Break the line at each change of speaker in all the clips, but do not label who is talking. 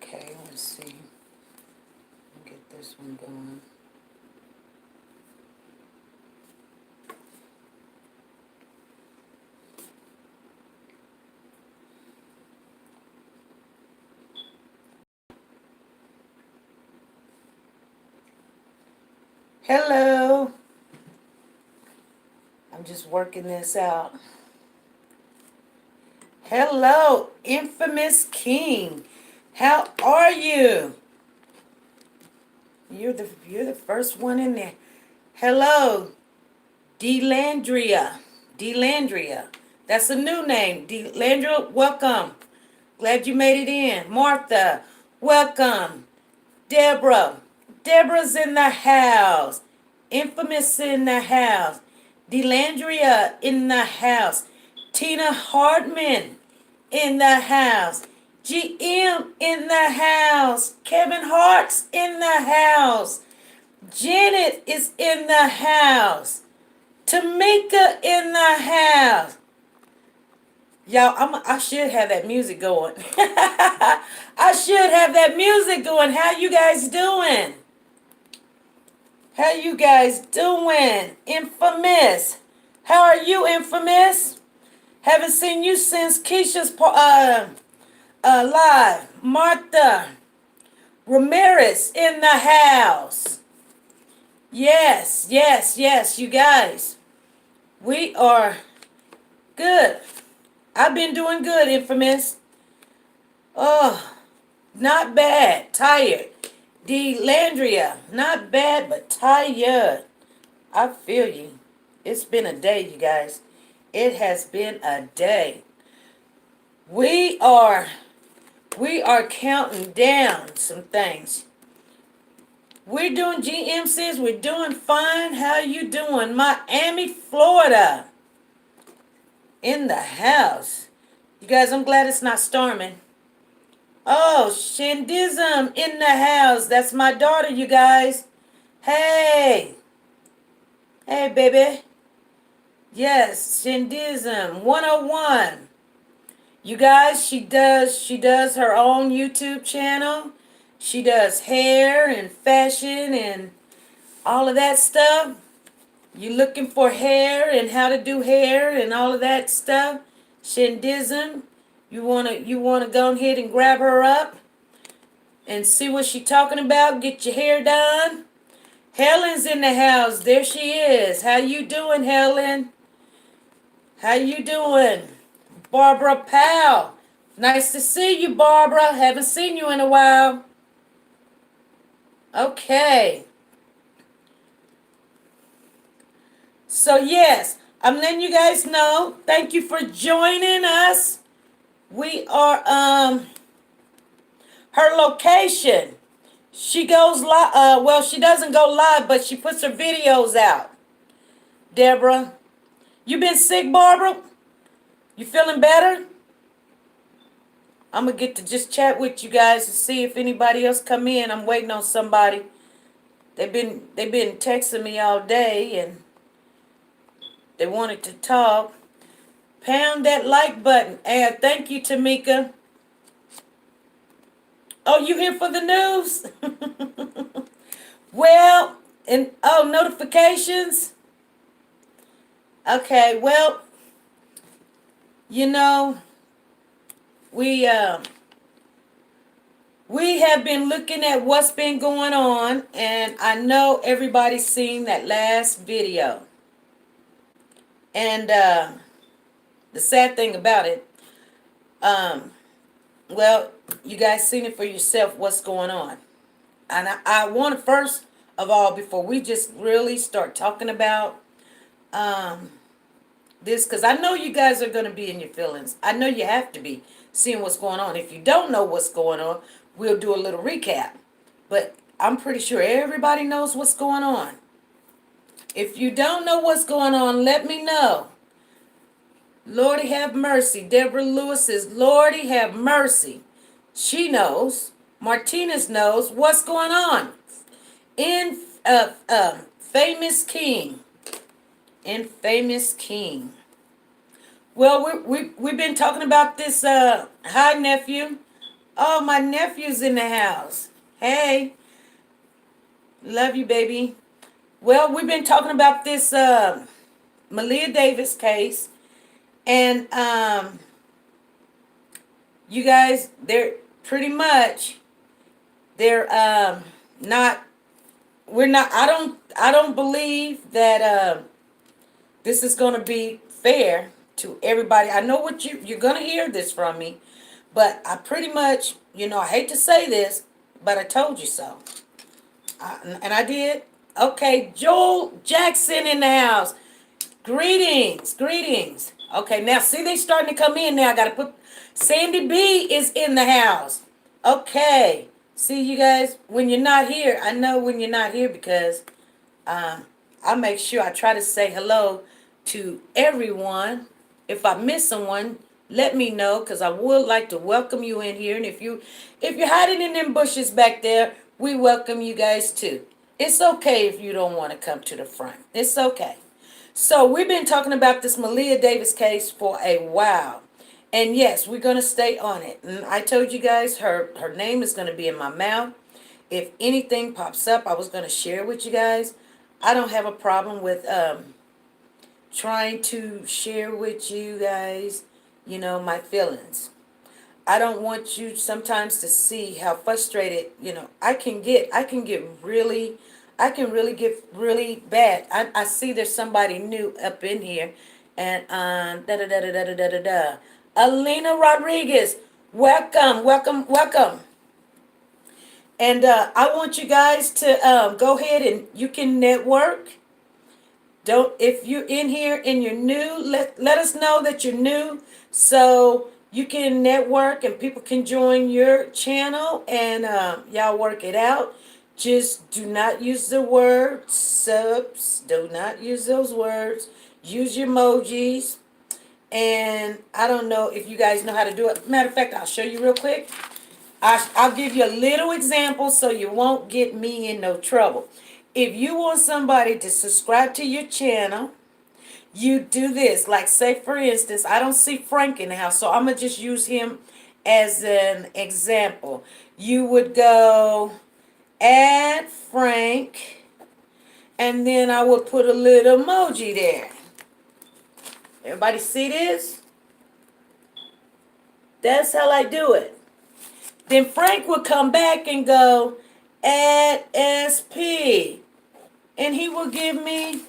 Okay, let's see. Get this one going. Hello. I'm just working this out. Hello, infamous king. How are you? You're the first one in there. Hello, Delandria. Delandria. That's a new name. Delandria, welcome. Glad you made it in. Martha, welcome. Deborah. Deborah's in the house. Infamous in the house. Delandria in the house. Tina Hartman in the house. GM in the house. Kevin Hart's in the house. Janet is in the house. Tamika in the house. Y'all, I should have that music going. I should have that music going. How you guys doing? How you guys doing? Infamous. How are you, Infamous? Haven't seen you since Keisha's live. Martha Ramirez in the house. Yes, yes, yes, you guys. We are good. I've been doing good, Infamous. Oh, not bad. Tired. Delandria, not bad, but tired. I feel you. It's been a day, you guys. It has been a day. We are counting down some things. We're doing GMCs. We're doing fine. How you doing? Miami, Florida. In the house. You guys, I'm glad it's not storming. Oh, Shindism in the house. That's my daughter, you guys. Hey. Hey, baby. Yes, Shindism 101. You guys, she does her own YouTube channel. She does hair and fashion and all of that stuff. You looking for hair and how to do hair and all of that stuff? Shindism. You wanna go ahead and grab her up and see what she's talking about. Get your hair done. Helen's in the house. There she is. How you doing, Helen? How you doing? Barbara Powell. Nice to see you, Barbara. Haven't seen you in a while. Okay. So yes, I'm letting you guys know. Thank you for joining us. We are her location. She goes live. Well, she doesn't go live, but she puts her videos out. Deborah, you been sick, Barbara? You feeling better? I'm gonna get to just chat with you guys to see if anybody else come in. I'm waiting on somebody. They've been texting me all day and they wanted to talk. Pound that like button. And thank you, Tamika. Oh, you here for the news? Well, and notifications. Okay, well, you know, we have been looking at what's been going on, and I know everybody's seen that last video. And the sad thing about it, well, you guys seen it for yourself what's going on. And I want to first of all, before we just really start talking about this, because I know you guys are going to be in your feelings. I know you have to be seeing what's going on. If you don't know what's going on, we'll do a little recap. But I'm pretty sure everybody knows what's going on. If you don't know what's going on, let me know. Lordy have mercy. Deborah Lewis says, Lordy have mercy. She knows. Martinez knows what's going on. In Famous King. Infamous King. Well, we've been talking about this. Hi, nephew. Oh, my nephew's in the house. Hey, love you, baby. Well, we've been talking about this Malia Davis case, and you guys, they're pretty much they're not. We're not. I don't believe that this is going to be fair to everybody. I know what you're going to hear this from me, but I pretty much, I hate to say this, but I told you so. And I did. Okay, Joel Jackson in the house. Greetings, greetings. Okay, now see they starting to come in now. I gotta put Sandy B is in the house. Okay. See you guys when you're not here. I know when you're not here because I make sure I try to say hello to everyone. If I miss someone, let me know because I would like to welcome you in here. And if you're hiding in them bushes back there, we welcome you guys too. It's okay if you don't want to come to the front. It's okay. So we've been talking about this Malia Davis case for a while. And yes, we're gonna stay on it. And I told you guys her name is gonna be in my mouth. If anything pops up, I was gonna share with you guys. I don't have a problem with trying to share with you guys, my feelings. I don't want you sometimes to see how frustrated, I can really get really bad. I see there's somebody new up in here and da da da da da da da da. Alina Rodriguez, welcome, welcome, welcome. And I want you guys to go ahead and you can network. Don't if you're in here and you're new, let us know that you're new so you can network and people can join your channel and y'all work it out. Just do not use the word subs. Do not use those words. Use your emojis. And I don't know if you guys know how to do it. Matter of fact, I'll show you real quick. I'll give you a little example so you won't get me in no trouble. If you want somebody to subscribe to your channel, you do this. Like, say, for instance, I don't see Frank in the house, so I'm going to just use him as an example. You would go add Frank, and then I would put a little emoji there. Everybody see this? That's how I do it. Then Frank would come back and go, add SP. And he will give me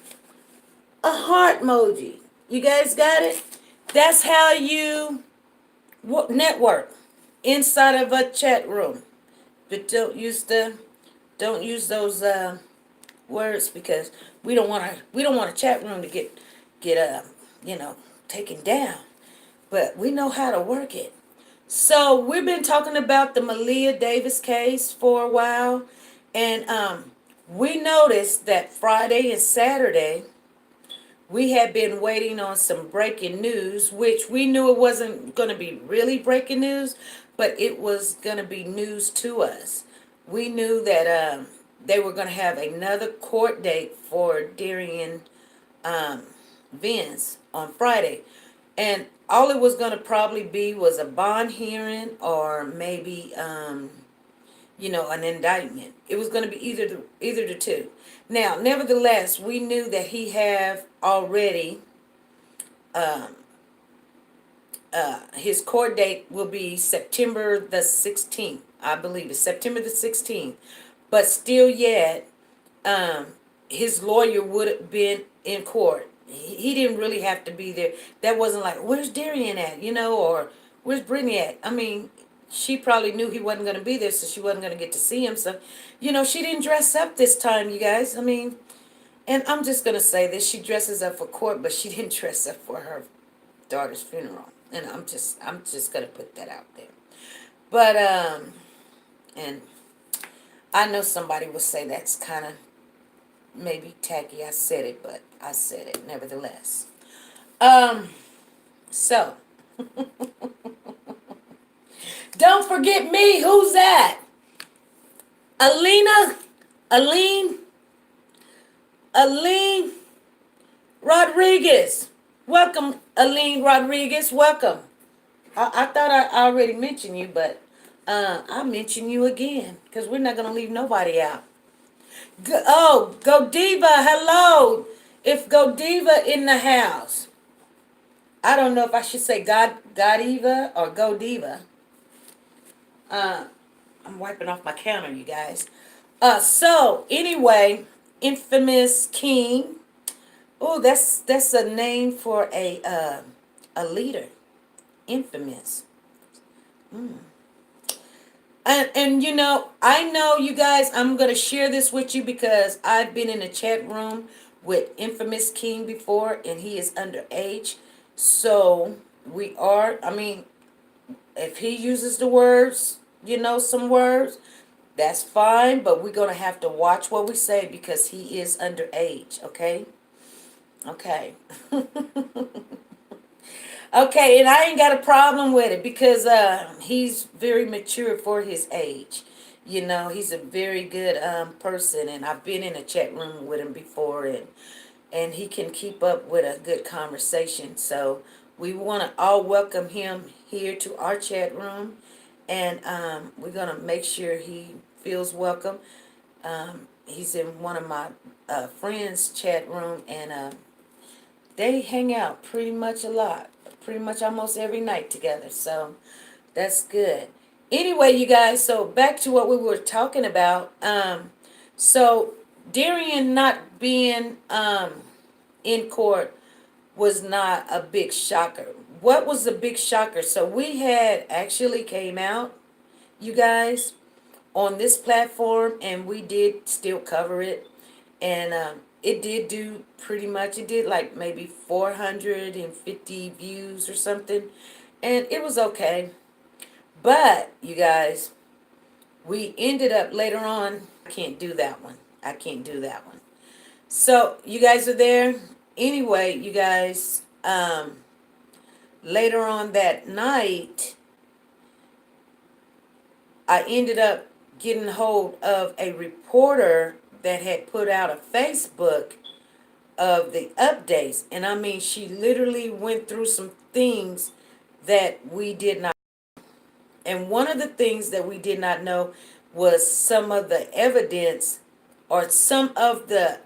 a heart emoji. You guys got it? That's how you network inside of a chat room. But don't use those words because we don't want a chat room to get taken down. But we know how to work it. So we've been talking about the Malia Davis case for a while, and we noticed that Friday and Saturday we had been waiting on some breaking news, which we knew it wasn't going to be really breaking news, but it was going to be news to us. We knew that they were going to have another court date for Darian Vince on Friday. And all it was going to probably be was a bond hearing or maybe, an indictment. It was going to be either the two. Now, nevertheless, we knew that he have already, his court date will be September the 16th. I believe it's September the 16th. But still yet, his lawyer would have been in court. He didn't really have to be there. That wasn't like, where's Darian at, or where's Brittany at? I mean, she probably knew he wasn't going to be there, so she wasn't going to get to see him. So, she didn't dress up this time, you guys. I mean, and I'm just going to say this. She dresses up for court, but she didn't dress up for her daughter's funeral. And I'm just going to put that out there. But, and I know somebody will say that's kind of maybe tacky. I said it, but I said it nevertheless. So don't forget me. Who's that? Aline Rodriguez. Welcome, Aline Rodriguez. Welcome. I thought I already mentioned you, but I'll mention you again because we're not gonna leave nobody out. Go Diva, hello. If Go Diva in the house, I don't know if I should say God Eva or Go Diva. Uh, I'm wiping off my counter, you guys. So anyway, infamous king. Oh, that's a name for a leader. Infamous. Mm. And I know you guys, I'm going to share this with you because I've been in a chat room with Infamous King before and he is underage. So I mean, if he uses the words, some words, that's fine, but we're going to have to watch what we say because he is underage, okay? Okay. Okay, and I ain't got a problem with it because he's very mature for his age. He's a very good person, and I've been in a chat room with him before, and he can keep up with a good conversation. So we want to all welcome him here to our chat room, and we're gonna make sure he feels welcome. He's in one of my friends' chat room, and they hang out pretty much a lot, pretty much almost every night together. So that's good. Anyway, you guys, so back to what we were talking about. So Darian not being in court was not a big shocker. What was the big shocker? So we had actually came out, you guys, on this platform, and we did still cover it, and it did do pretty much. It did like maybe 450 views or something, and it was okay. But you guys, we ended up later on. I can't do that one. I can't do that one. So you guys are there. Anyway, you guys, later on that night, I ended up getting hold of a reporter that had put out a Facebook of the updates. And I mean, she literally went through some things that we did not. And one of the things that we did not know was some of the evidence or some of the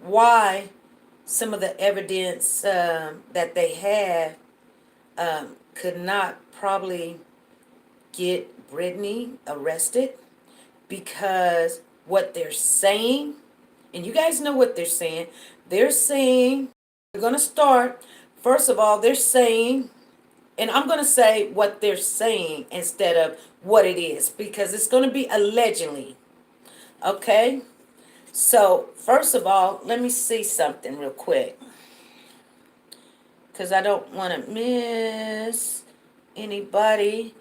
why some of the evidence that they have could not probably get Brittany arrested because what they're saying, and you guys know what they're saying, they're going to start, first of all, they're saying, and I'm going to say what they're saying instead of what it is because it's going to be allegedly, okay? So, first of all, let me see something real quick because I don't want to miss anybody.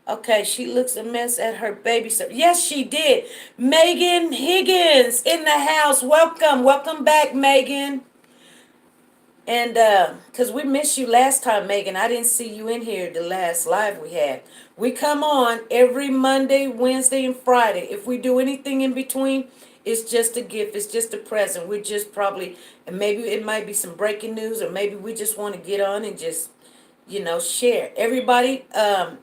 Okay, she looks a mess at her babysitter. Yes, she did. Megan Higgins in the house. Welcome. Welcome back, Megan. And because we missed you last time, Megan. I didn't see you in here the last live we had. We come on every Monday, Wednesday, and Friday. If we do anything in between, it's just a gift. It's just a present. We're just probably, and maybe it might be some breaking news, or maybe we just want to get on and just, share. Everybody, um,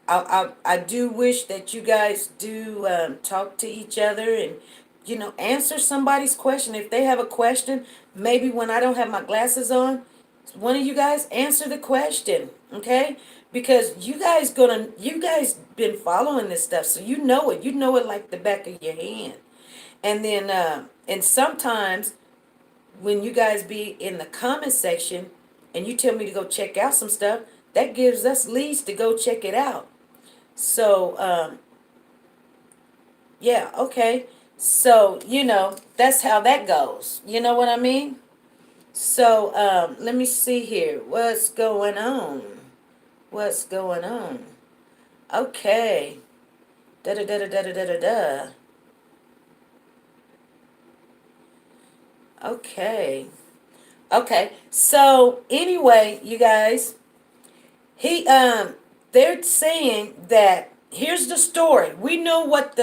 I do wish that you guys do talk to each other and, answer somebody's question. If they have a question, maybe when I don't have my glasses on, one of you guys answer the question, okay? Because you guys been following this stuff, so you know it like the back of your hand. And then, and sometimes when you guys be in the comment section and you tell me to go check out some stuff, that gives us leads to go check it out. So, yeah, okay. So, that's how that goes. You know what I mean? So, let me see here. What's going on? What's going on? Okay. Da da da da da da da da. Okay. Okay. So, anyway, you guys, he they're saying that here's the story. We know what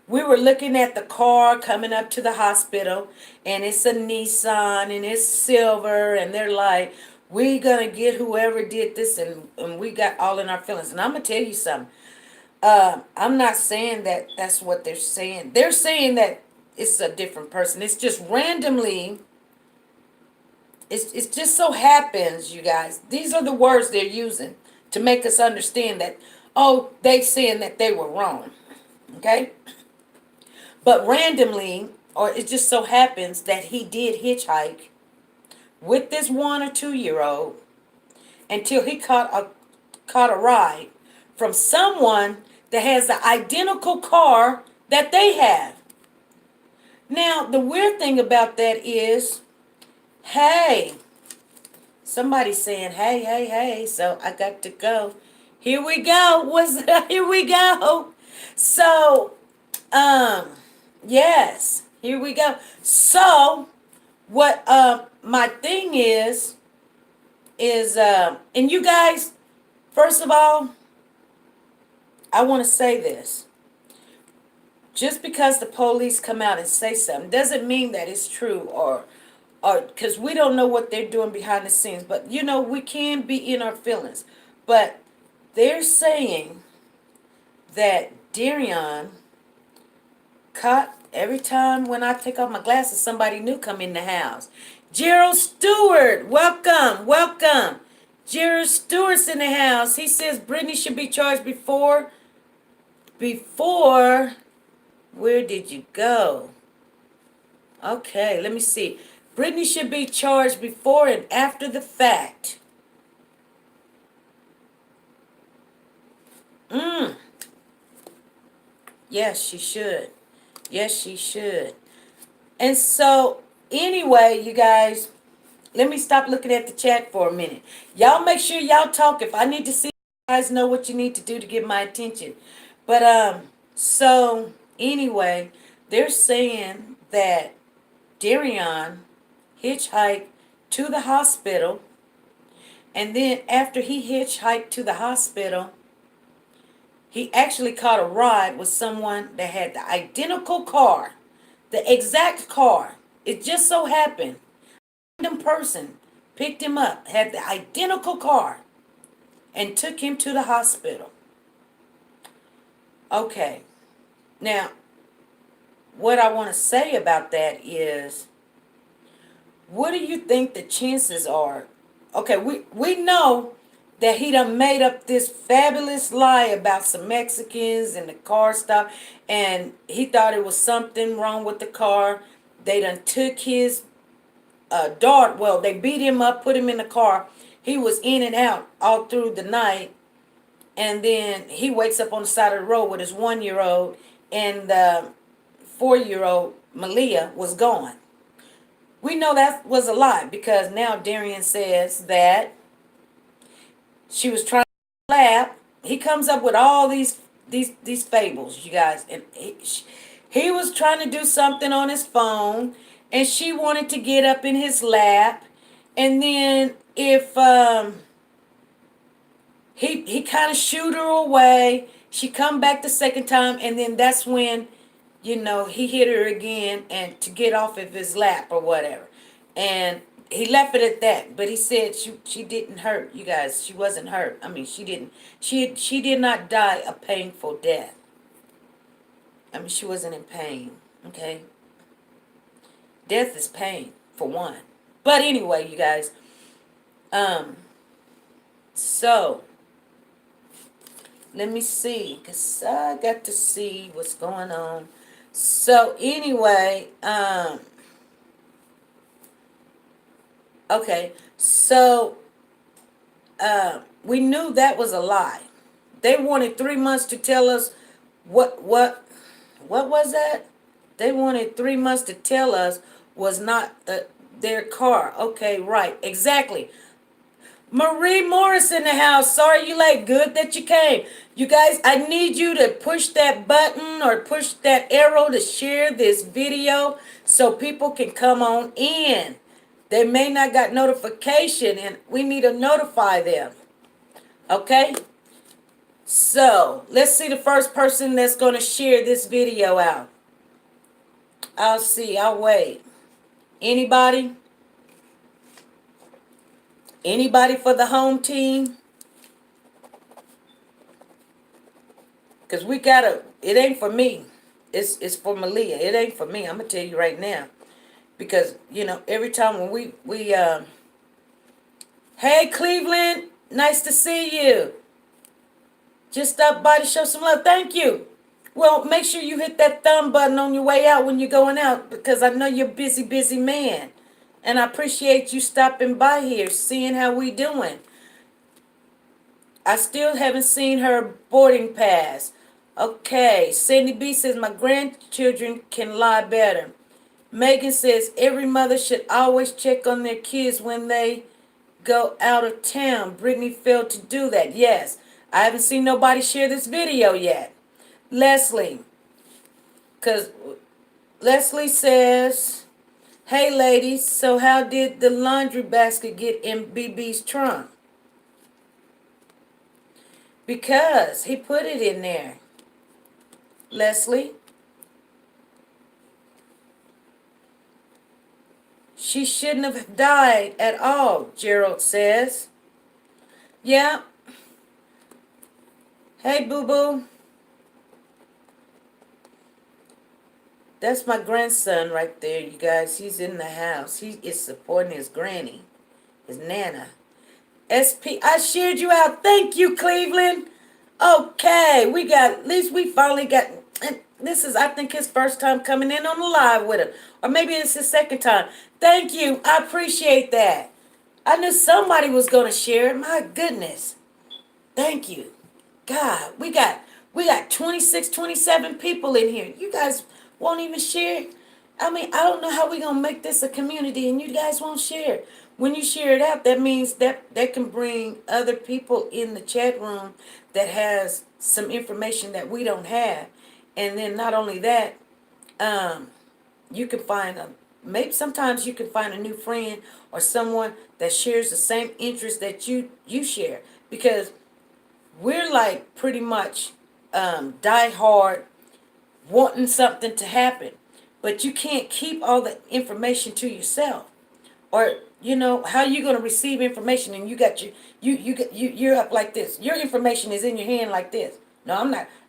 we were looking at the car coming up to the hospital, and it's a Nissan and it's silver, and they're like, We gonna get whoever did this, and we got all in our feelings. And I'm gonna tell you something. I'm not saying that that's what they're saying. They're saying that it's a different person. It's just randomly. It just so happens, you guys. These are the words they're using to make us understand that. Oh, they saying that they were wrong. Okay, but randomly, or it just so happens that he did hitchhike with this 1 or 2 year old until he caught a ride from someone that has the identical car that they have. Now, the weird thing about that is, hey, somebody's saying, hey, hey, hey, so I got to go. Here we go. Here we go. So, um, yes, here we go. So, what my thing is and you guys, first of all, I want to say this. Just because the police come out and say something doesn't mean that it's true, or because we don't know what they're doing behind the scenes. But you know, we can be in our feelings. But they're saying that Darion caught every time when I take off my glasses, somebody new come in the house. Gerald Stewart, welcome, welcome. Gerald Stewart's in the house. He says Brittany should be charged before. Where did you go? Okay, let me see. Brittany should be charged before and after the fact. Yes, she should. Yes, she should. And so, anyway, you guys, let me stop looking at the chat for a minute. Y'all make sure y'all talk. If I need to see, you guys know what you need to do to get my attention. But, so, anyway, they're saying that Darion hitchhiked to the hospital. And then after he hitchhiked to the hospital, he actually caught a ride with someone that had the identical car. The exact car. It just so happened. A random person picked him up, had the identical car, and took him to the hospital. Okay. Now, what I want to say about that is, what do you think the chances are? Okay, we know that he done made up this fabulous lie about some Mexicans and the car stop, and he thought it was something wrong with the car. They done took his daughter. Well, they beat him up, put him in the car. He was in and out all through the night, and then he wakes up on the side of the road with his 1 year old, and the 4 year old Maleah was gone. We know that was a lie because now Darion says that she was trying to lap. He comes up with all these fables, you guys, and he was trying to do something on his phone, and she wanted to get up in his lap, and then if he kind of shooed her away, she come back the second time, and then that's when, you know, he hit her again and to get off of his lap or whatever. And he left it at that. But he said she didn't hurt, you guys. She wasn't hurt. I mean, she didn't. She did not die a painful death. I mean, she wasn't in pain. Okay? Death is pain, for one. But anyway, you guys. So let me see, because I got to see what's going on. So anyway, okay, so we knew that was a lie. They wanted 3 months to tell us what was that? They wanted 3 months to tell us was not their car. Okay, right, exactly. Marie Morris in the house. Sorry you late. Good that you came. You guys, I need you to push that button or push that arrow to share this video so people can come on in. They may not got notification and we need to notify them. Okay? So, let's see the first person that's going to share this video out. I'll see. I'll wait. Anybody? Anybody for the home team? Because we gotta, it ain't for me. It's for Maleah. It ain't for me. I'm gonna tell you right now. Because, every time when hey Cleveland, nice to see you. Just stop by to show some love. Thank you. Well, make sure you hit that thumb button on your way out when you're going out, because I know you're a busy, busy man. And I appreciate you stopping by here, seeing how we doing. I still haven't seen her boarding pass. Okay, Cindy B says my grandchildren can lie better. Megan says every mother should always check on their kids when they go out of town. Brittany failed to do that. Yes, I haven't seen nobody share this video yet. Leslie, because Leslie says, hey ladies, so how did the laundry basket get in BB's trunk? Because he put it in there. Leslie, she shouldn't have died at all, Gerald says. Yeah. Hey, boo-boo. That's my grandson right there, you guys. He's in the house. He is supporting his granny, his nana. SP, I shared you out. Thank you, Cleveland. Okay, at least we finally got, this is, I think, his first time coming in on the live with him. Or maybe it's his second time. Thank you. I appreciate that. I knew somebody was going to share it. My goodness. Thank you. God, we got 26, 27 people in here. You guys won't even share. I mean, I don't know how we're going to make this a community and you guys won't share. When you share it out, that means that can bring other people in the chat room that has some information that we don't have. And then not only that, you can find maybe sometimes you can find a new friend or someone that shares the same interest that you share, because we're like pretty much die hard wanting something to happen, but you can't keep all the information to yourself, or how you going to receive information and you got you're up like this, your information is in your hand like this. No,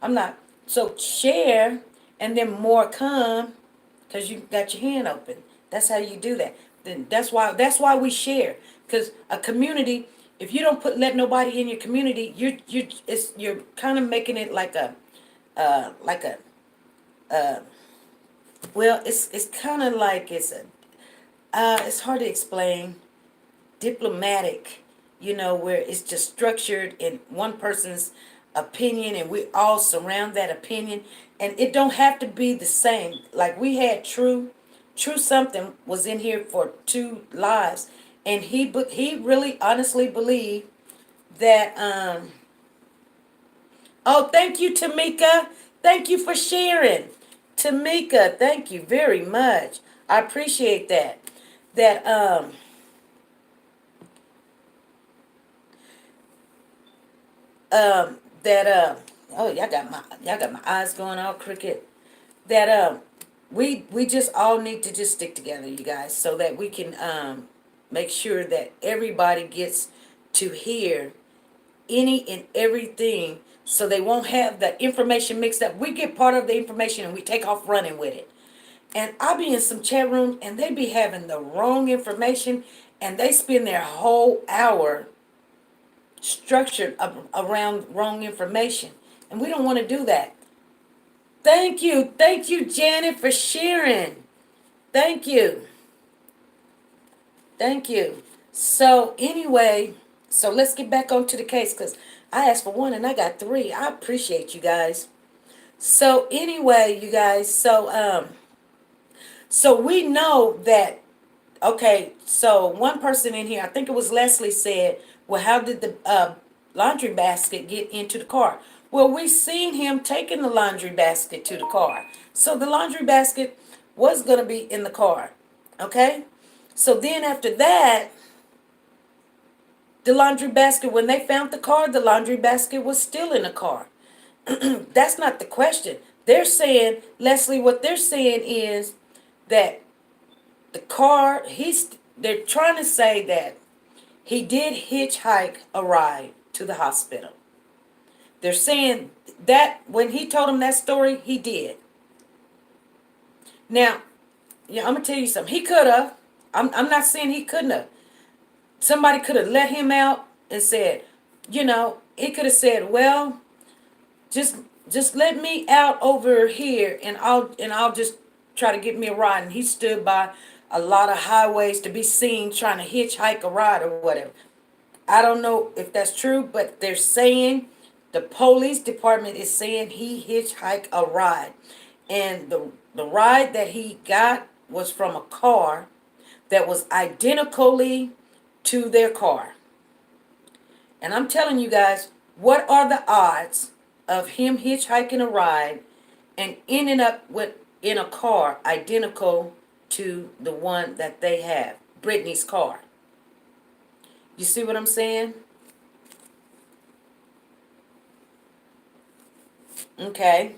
I'm not. So share, and then more come, because you got your hand open. That's how you do that. Then that's why we share, because a community, if you don't let nobody in your community, you're kind of making it like a well, it's kind of like it's hard to explain, diplomatic, where it's just structured in one person's opinion and we all surround that opinion, and it don't have to be the same. Like we had True something was in here for 2 lives, and he really honestly believed that oh, thank you, Tamika. Thank you for sharing. Tamika, thank you very much. I appreciate that. That that oh, y'all got my eyes going all crooked. That we just all need to just stick together, you guys, so that we can make sure that everybody gets to hear any and everything, so they won't have the information mixed up. We get part of the information and we take off running with it. And I'll be in some chat rooms and they be having the wrong information, and they spend their whole hour structured around wrong information. And we don't want to do that. Thank you, Janet, for sharing. Thank you. Thank you. So anyway, so let's get back onto the case, because I asked for 1 and I got 3. I appreciate you guys. So anyway, you guys, so we know that, okay, so one person in here, I think it was Leslie, said, well, how did the laundry basket get into the car? Well, we seen him taking the laundry basket to the car. So the laundry basket was going to be in the car. Okay? So then after that, the laundry basket, when they found the car, the laundry basket was still in the car. That's not the question. They're saying, Leslie, what they're saying is that the car, they're trying to say that He did hitchhike a ride to the hospital. They're saying that when he told him that story, he did. Now, yeah, I'm gonna tell you something. He could have. I'm not saying he couldn't have. Somebody could have let him out and said, he could have said, well, just just let me out over here, and I'll just try to get me a ride. And he stood by a lot of highways to be seen trying to hitchhike a ride or whatever. I don't know if that's true, but they're saying the police department is saying he hitchhiked a ride. And the ride that he got was from a car that was identically to their car. And I'm telling you guys, what are the odds of him hitchhiking a ride and ending up in a car identical to the one that they have, Brittany's car? You see what I'm saying? Okay.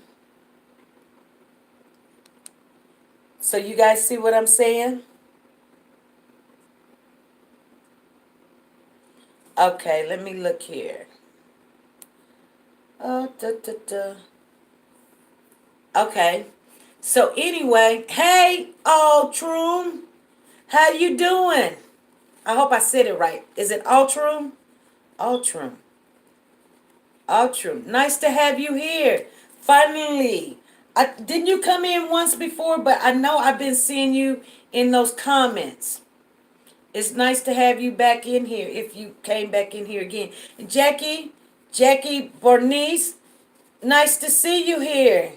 So you guys see what I'm saying? Okay, let me look here. Oh, da, da, da. Okay. So anyway, hey, Altrum, how you doing? I hope I said it right. Is it Altrum? Altrum. Altrum. Nice to have you here. Finally. Didn't you come in once before? But I know I've been seeing you in those comments. It's nice to have you back in here if you came back in here again. Jackie Bernice, nice to see you here.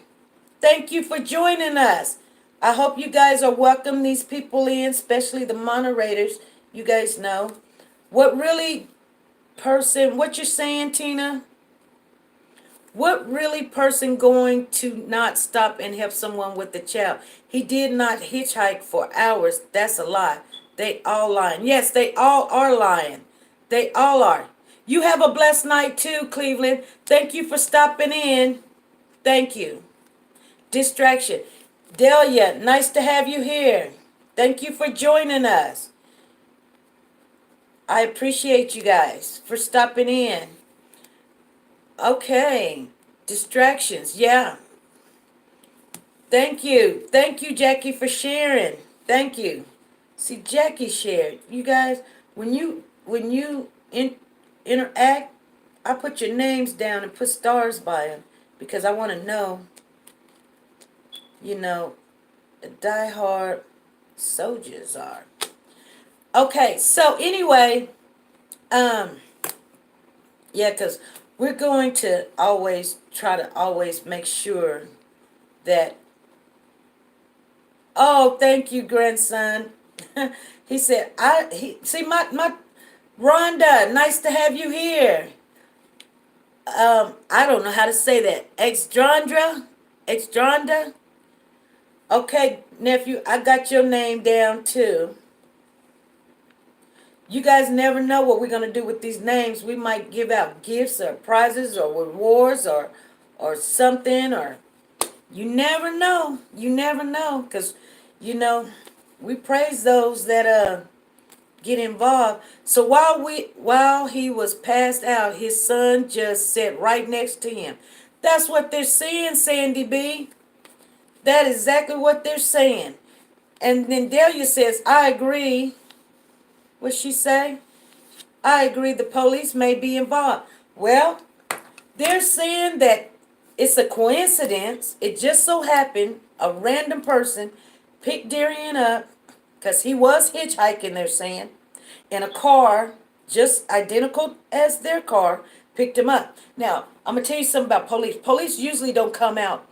Thank you for joining us. I hope you guys are welcome these people in, especially the moderators. You guys know. What you're saying, Tina? What really person going to not stop and help someone with the child? He did not hitchhike for hours. That's a lie. They all lying. Yes, they all are lying. They all are. You have a blessed night too, Cleveland. Thank you for stopping in. Thank you. Distraction. Delia, nice to have you here. Thank you for joining us. I appreciate you guys for stopping in. Okay. Distractions. Yeah. Thank you. Thank you, Jackie, for sharing. Thank you. See, Jackie shared. You guys, when you interact, I put your names down and put stars by them because I want to know, the diehard soldiers are. Okay, so anyway, yeah, because we're going to always try to always make sure that. Oh, thank you, grandson. He said, see my Rhonda, nice to have you here. I don't know how to say that. Exandra. Okay, nephew, I got your name down too. You guys never know what we're going to do with these names. We might give out gifts or prizes or rewards or something, or you never know. You never know, because we praise those that get involved. So while he was passed out, his son just sat right next to him. That's what they're saying, Sandy B. That is exactly what they're saying. And then Delia says, I agree. What'd she say? I agree the police may be involved. Well, they're saying that it's a coincidence. It just so happened a random person picked Darian up, because he was hitchhiking, they're saying, in a car just identical as their car, picked him up. Now, I'm going to tell you something about police. Police usually don't come out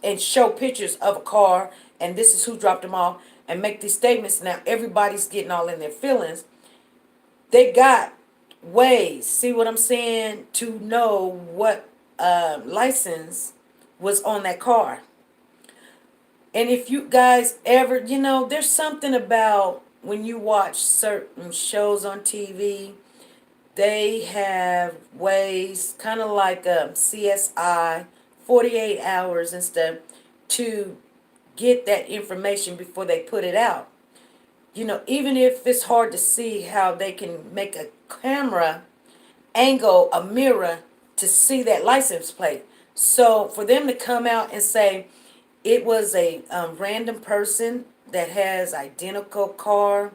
and show pictures of a car and this is who dropped them off and make these statements. Now, everybody's getting all in their feelings. They got ways, see what I'm saying, to know what license was on that car. And if you guys ever, there's something about when you watch certain shows on TV, they have ways, kind of like CSI, 48 hours and stuff, to get that information before they put it out. Even if it's hard to see how they can make a camera angle, a mirror, to see that license plate. So for them to come out and say it was a random person that has identical car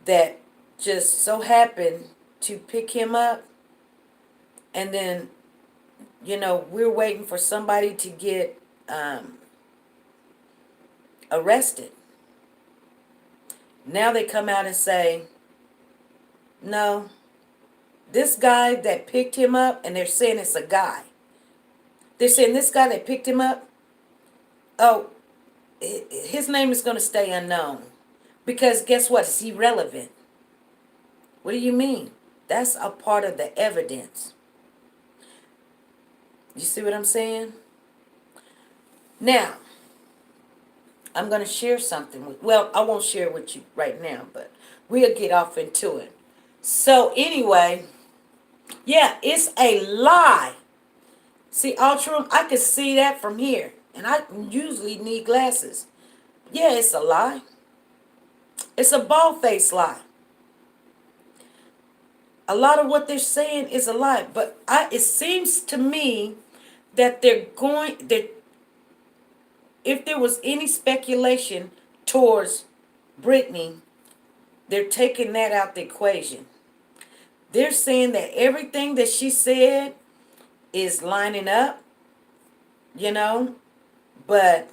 that just so happened to pick him up, and then we're waiting for somebody to get arrested. Now they come out and say, no, this guy that picked him up, and they're saying it's a guy. They're saying this guy that picked him up, oh, his name is going to stay unknown. Because guess what? It's irrelevant. What do you mean? That's a part of the evidence. You see what I'm saying? Now, I'm going to share something with, well, I won't share with you right now, but we'll get off into it. So anyway, yeah, it's a lie. See, Altruum, I can see that from here. And I usually need glasses. Yeah, it's a lie. It's a bald-faced lie. A lot of what they're saying is a lie. But it seems to me that if there was any speculation towards Brittany, they're taking that out the equation. They're saying that everything that she said is lining up, but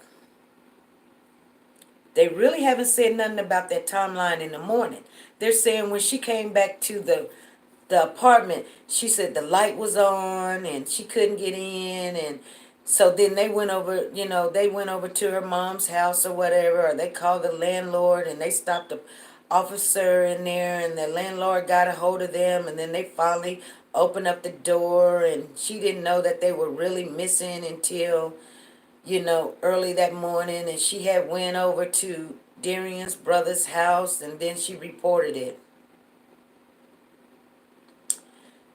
they really haven't said nothing about that timeline in the morning. They're saying when she came back to the apartment, she said the light was on and she couldn't get in, and so then they went over, to her mom's house or whatever, or they called the landlord and they stopped the officer in there, and the landlord got a hold of them, and then they finally opened up the door, and she didn't know that they were really missing until, early that morning, and she had went over to Darian's brother's house, and then she reported it.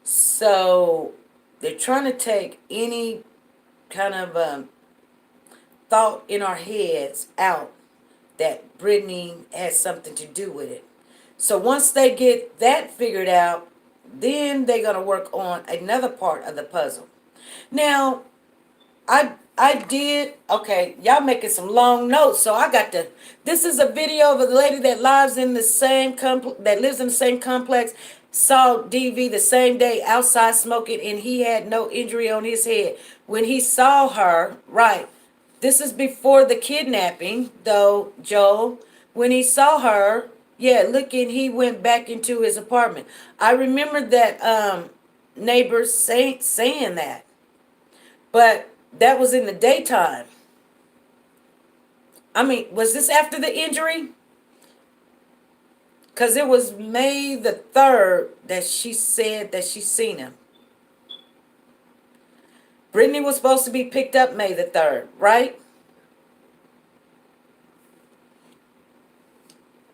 So they're trying to take any kind of thought in our heads out that Brittany has something to do with it. So once they get that figured out, then they're going to work on another part of the puzzle. Now, okay, y'all making some long notes, so this is a video of a lady that lives in the same complex, saw DV the same day outside smoking, and he had no injury on his head. When he saw her, right, this is before the kidnapping, though, Joel. When he saw her, yeah, looking, he went back into his apartment. I remember that neighbors saying that. But that was in the daytime. I mean, was this after the injury? Because it was May the 3rd that she said that she seen him. Brittany was supposed to be picked up May the 3rd, right?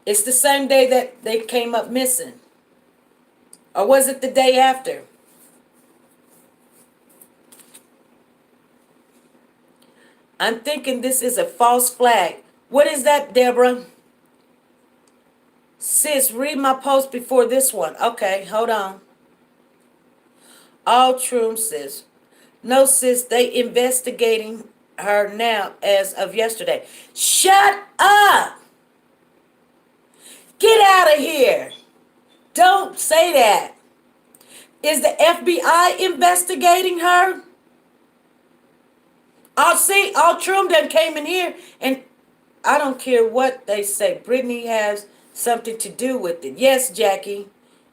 It's the same day that they came up missing. Or was it the day after? I'm thinking this is a false flag. What is that, Deborah? Sis, read my post before this one. Okay, hold on. Altruum says, no, sis, they investigating her now as of yesterday. Shut up! Get out of here. Don't say that. Is the FBI investigating her? Altruum done came in here, and I don't care what they say. Brittany has something to do with it. Yes, Jackie,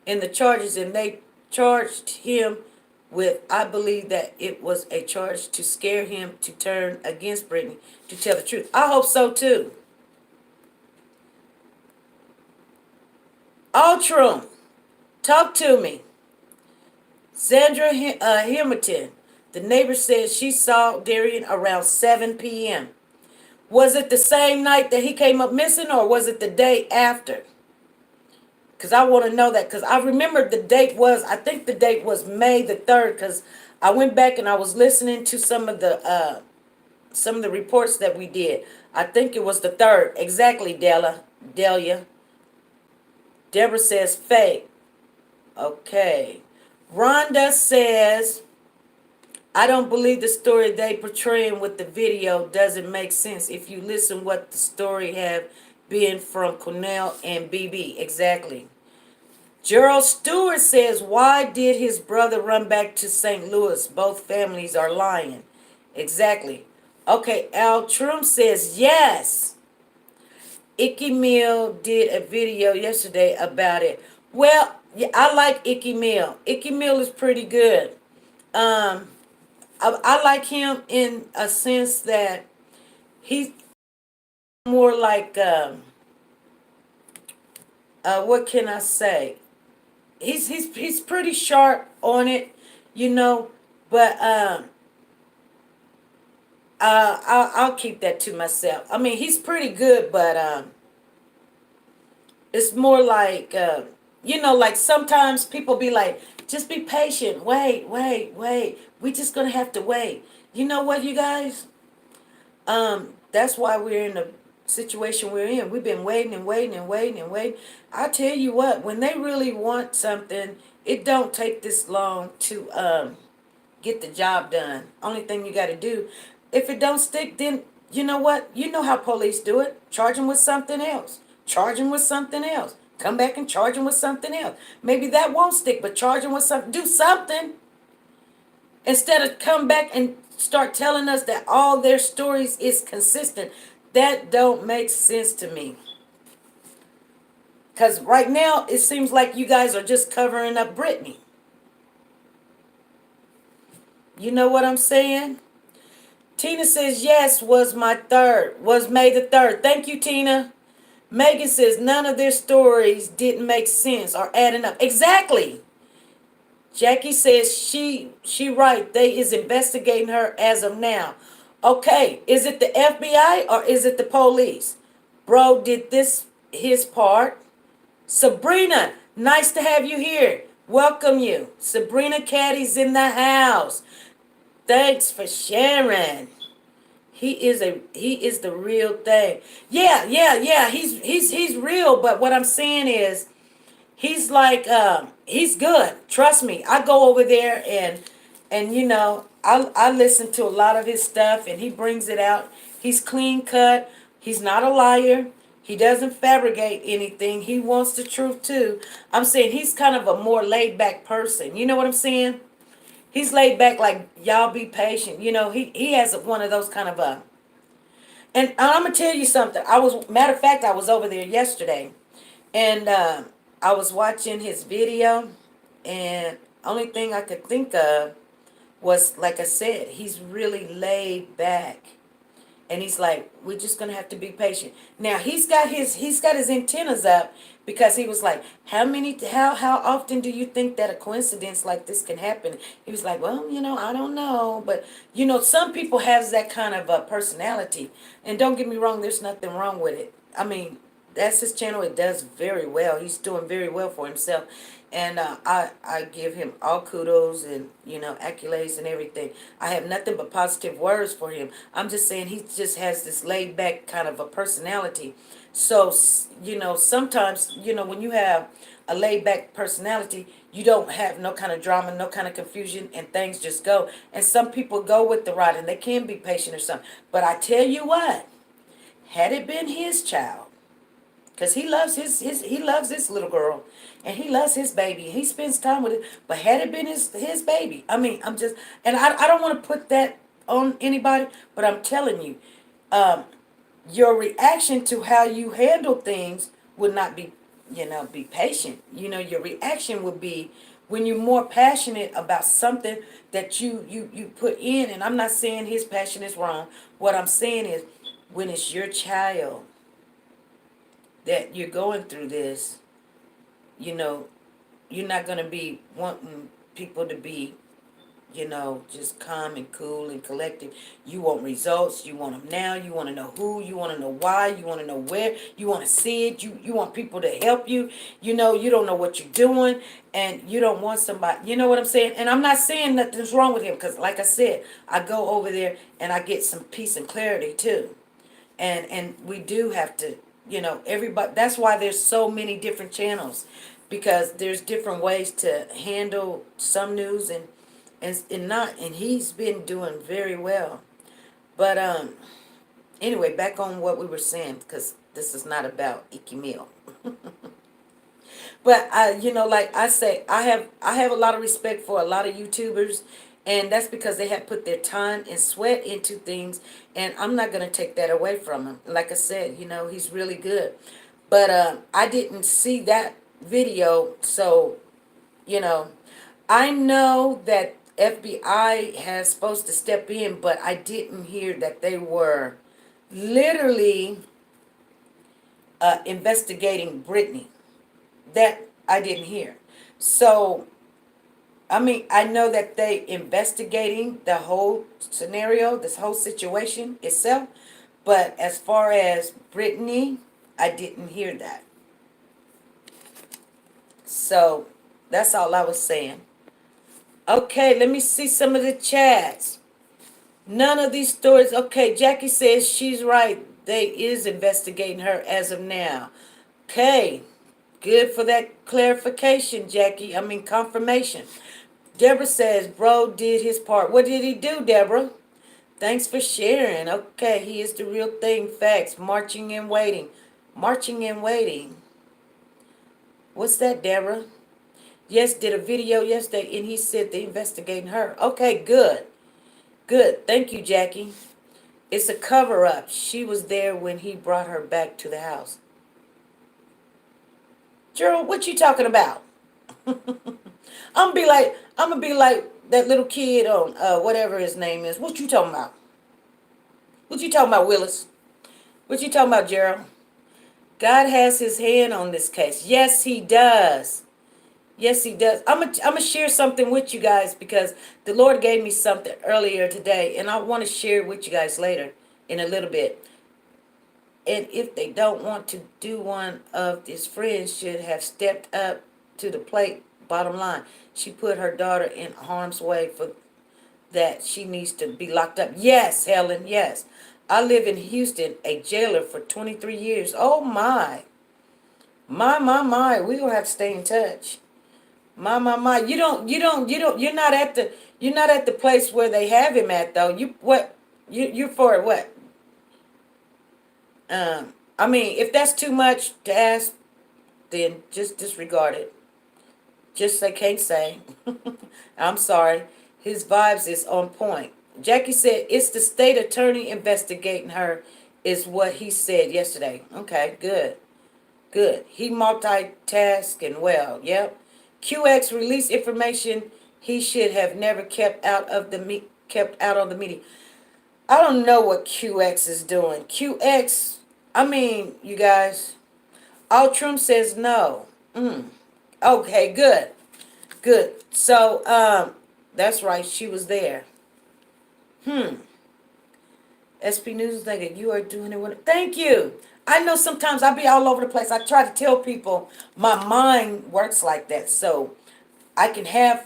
in the charges, and they charged him with, I believe that it was a charge to scare him to turn against Brittany, to tell the truth. I hope so too. Altruum, talk to me. Sandra Hamilton, the neighbor says she saw Darian around 7 p.m. Was it the same night that he came up missing, or was it the day after? Because I want to know that, because I remember I think the date was May the 3rd, because I went back and I was listening to some of the reports that we did. I think it was the 3rd. Exactly, Delia. Deborah says fake. Okay. Rhonda says, I don't believe the story they portraying with the video doesn't make sense if you listen what the story have been from Cornell and BB. Exactly. Gerald Stewart says, why did his brother run back to St. Louis? Both families are lying. Exactly. Okay, Al Trum says, yes. Icky Mill did a video yesterday about it. Well, yeah, I like Icky Mill. Icky Mill is pretty good. Um, I like him in a sense that he's more like, what can I say? He's pretty sharp on it, you know. But I'll keep that to myself. I mean, he's pretty good, but it's more like like sometimes people be like, just be patient, wait. We just gonna have to wait. You know what, you guys? That's why we're in the situation we're in. We've been waiting and waiting and waiting and waiting. I tell you what, when they really want something, it don't take this long to get the job done. Only thing you got to do, if it don't stick, then you know what? You know how police do it. Charge them with something else. Charge them with something else. Come back and charge them with something else. Maybe that won't stick, but charge them with something. Do something instead of come back and start telling us that all their stories is consistent. That don't make sense to me. Because right now, it seems like you guys are just covering up Brittany. You know what I'm saying? Tina says, yes, was May the 3rd. Thank you, Tina. Megan says, none of their stories didn't make sense or adding up. Exactly. Jackie says, she right. They is investigating her as of now. Okay, is it the FBI or is it the police? Bro did this, his part. Sabrina, nice to have you here. Welcome you. Sabrina Caddy's in the house. Thanks for sharing. He is the real thing. Yeah. He's real, but what I'm saying is he's like he's good. Trust me. I go over there and I listen to a lot of his stuff and he brings it out. He's clean cut. He's not a liar. He doesn't fabricate anything. He wants the truth too. I'm saying he's kind of a more laid back person. You know what I'm saying? He's laid back, like, y'all be patient. He has one of those kind of and I'm gonna tell you something. Matter of fact, I was over there yesterday, and I was watching his video, and only thing I could think of was, like I said, he's really laid back. And he's like, we're just gonna have to be patient. Now he's got his antennas up because he was like, how often do you think that a coincidence like this can happen? He was like, well, I don't know, but some people have that kind of a personality. And don't get me wrong, there's nothing wrong with it. I mean, that's his channel. It does very well. He's doing very well for himself. And I give him all kudos and, accolades and everything. I have nothing but positive words for him. I'm just saying he just has this laid back kind of a personality. So, sometimes, when you have a laid back personality, you don't have no kind of drama, no kind of confusion, and things just go. And some people go with the ride and they can be patient or something. But I tell you what, had it been his child, because he loves he loves this little girl. And he loves his baby. He spends time with it. But had it been his baby. I mean, I don't want to put that on anybody. But I'm telling you, your reaction to how you handle things would not be, be patient. Your reaction would be when you're more passionate about something that you put in. And I'm not saying his passion is wrong. What I'm saying is when it's your child that you're going through this, you're not going to be wanting people to be, just calm and cool and collected. You want results. You want them now. You want to know who. You want to know why. You want to know where. You want to see it. You want people to help you. You don't know what you're doing. And you don't want somebody. You know what I'm saying? And I'm not saying nothing's wrong with him. Because like I said, I go over there and I get some peace and clarity too. And we do have to everybody, that's why there's so many different channels, because there's different ways to handle some news and not, and he's been doing very well. But anyway, back on what we were saying, because this is not about Ikimil. But like I say, I have a lot of respect for a lot of YouTubers, and that's because they have put their time and sweat into things, and I'm not gonna take that away from him. Like I said, he's really good. But I didn't see that video, so you know, I know that FBI has supposed to step in, but I didn't hear that they were literally investigating Brittany. That I didn't hear. So, I mean, I know that they investigating the whole scenario, this whole situation itself, but as far as Brittany, I didn't hear that. So, that's all I was saying. Okay, let me see some of the chats. None of these stories. Okay, Jackie says she's right. They is investigating her as of now. Okay, good for that clarification, Jackie. I mean, confirmation. Deborah says, bro did his part. What did he do, Deborah? Thanks for sharing. Okay, he is the real thing. Facts. Marching and waiting. Marching and waiting. What's that, Deborah? Yes, did a video yesterday, and he said they investigating her. Okay, good. Good. Thank you, Jackie. It's a cover-up. She was there when he brought her back to the house. Gerald, what you talking about? I'm gonna be like that little kid on whatever his name is. What you talking about? What you talking about, Willis? What you talking about, Gerald? God has his hand on this case. Yes, he does. Yes, he does. I'm gonna share something with you guys, because the Lord gave me something earlier today, and I want to share it with you guys later in a little bit. And if they don't want to do, one of his friends should have stepped up to the plate. Bottom line, she put her daughter in harm's way for that. She needs to be locked up. Yes, Helen, yes. I live in Houston, a jailer for 23 years. Oh my. My. We gonna have to stay in touch. My. You're not at the place where they have him at, though. You're for what? I mean, if that's too much to ask, then just disregard it. Just say can't say. I'm sorry. His vibes is on point. Jackie said it's the state attorney investigating her, is what he said yesterday. Okay, good. Good. He multitasking well. Yep. QX released information he should have never kept out of the media. I don't know what QX is doing. QX, I mean, you guys, Altrum says no. Okay, good. Good. So, that's right. She was there. SP News is like, you are doing it. Thank you. I know sometimes I be all over the place. I try to tell people my mind works like that. So I can have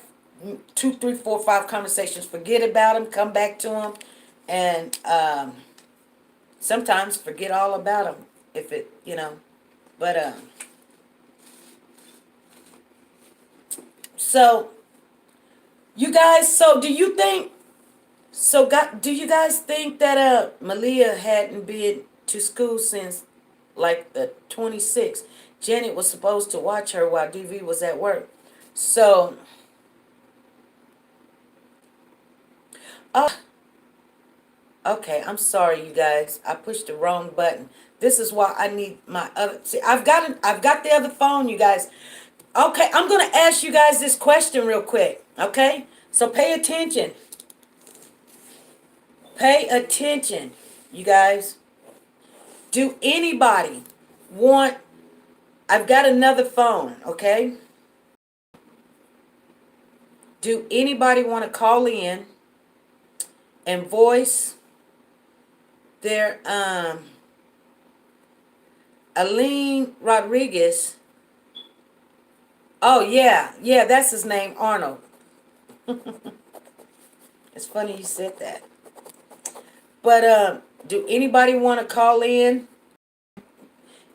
2, 3, 4, 5 conversations, forget about them, come back to them, and sometimes forget all about them if it. But so you guys, so do you think? So, do you guys think that Maleah hadn't been to school since like the 26th? Janet was supposed to watch her while DV was at work. So, okay, I'm sorry, you guys. I pushed the wrong button. This is why I need my other. See, I've got the other phone, you guys. Okay, I'm gonna ask you guys this question real quick. Okay, so pay attention. Pay attention, you guys. Do anybody want, I've got another phone, okay? Do anybody want to call in and voice their, Aline Rodriguez? Oh, yeah, that's his name, Arnold. It's funny you said that. But, do anybody want to call in?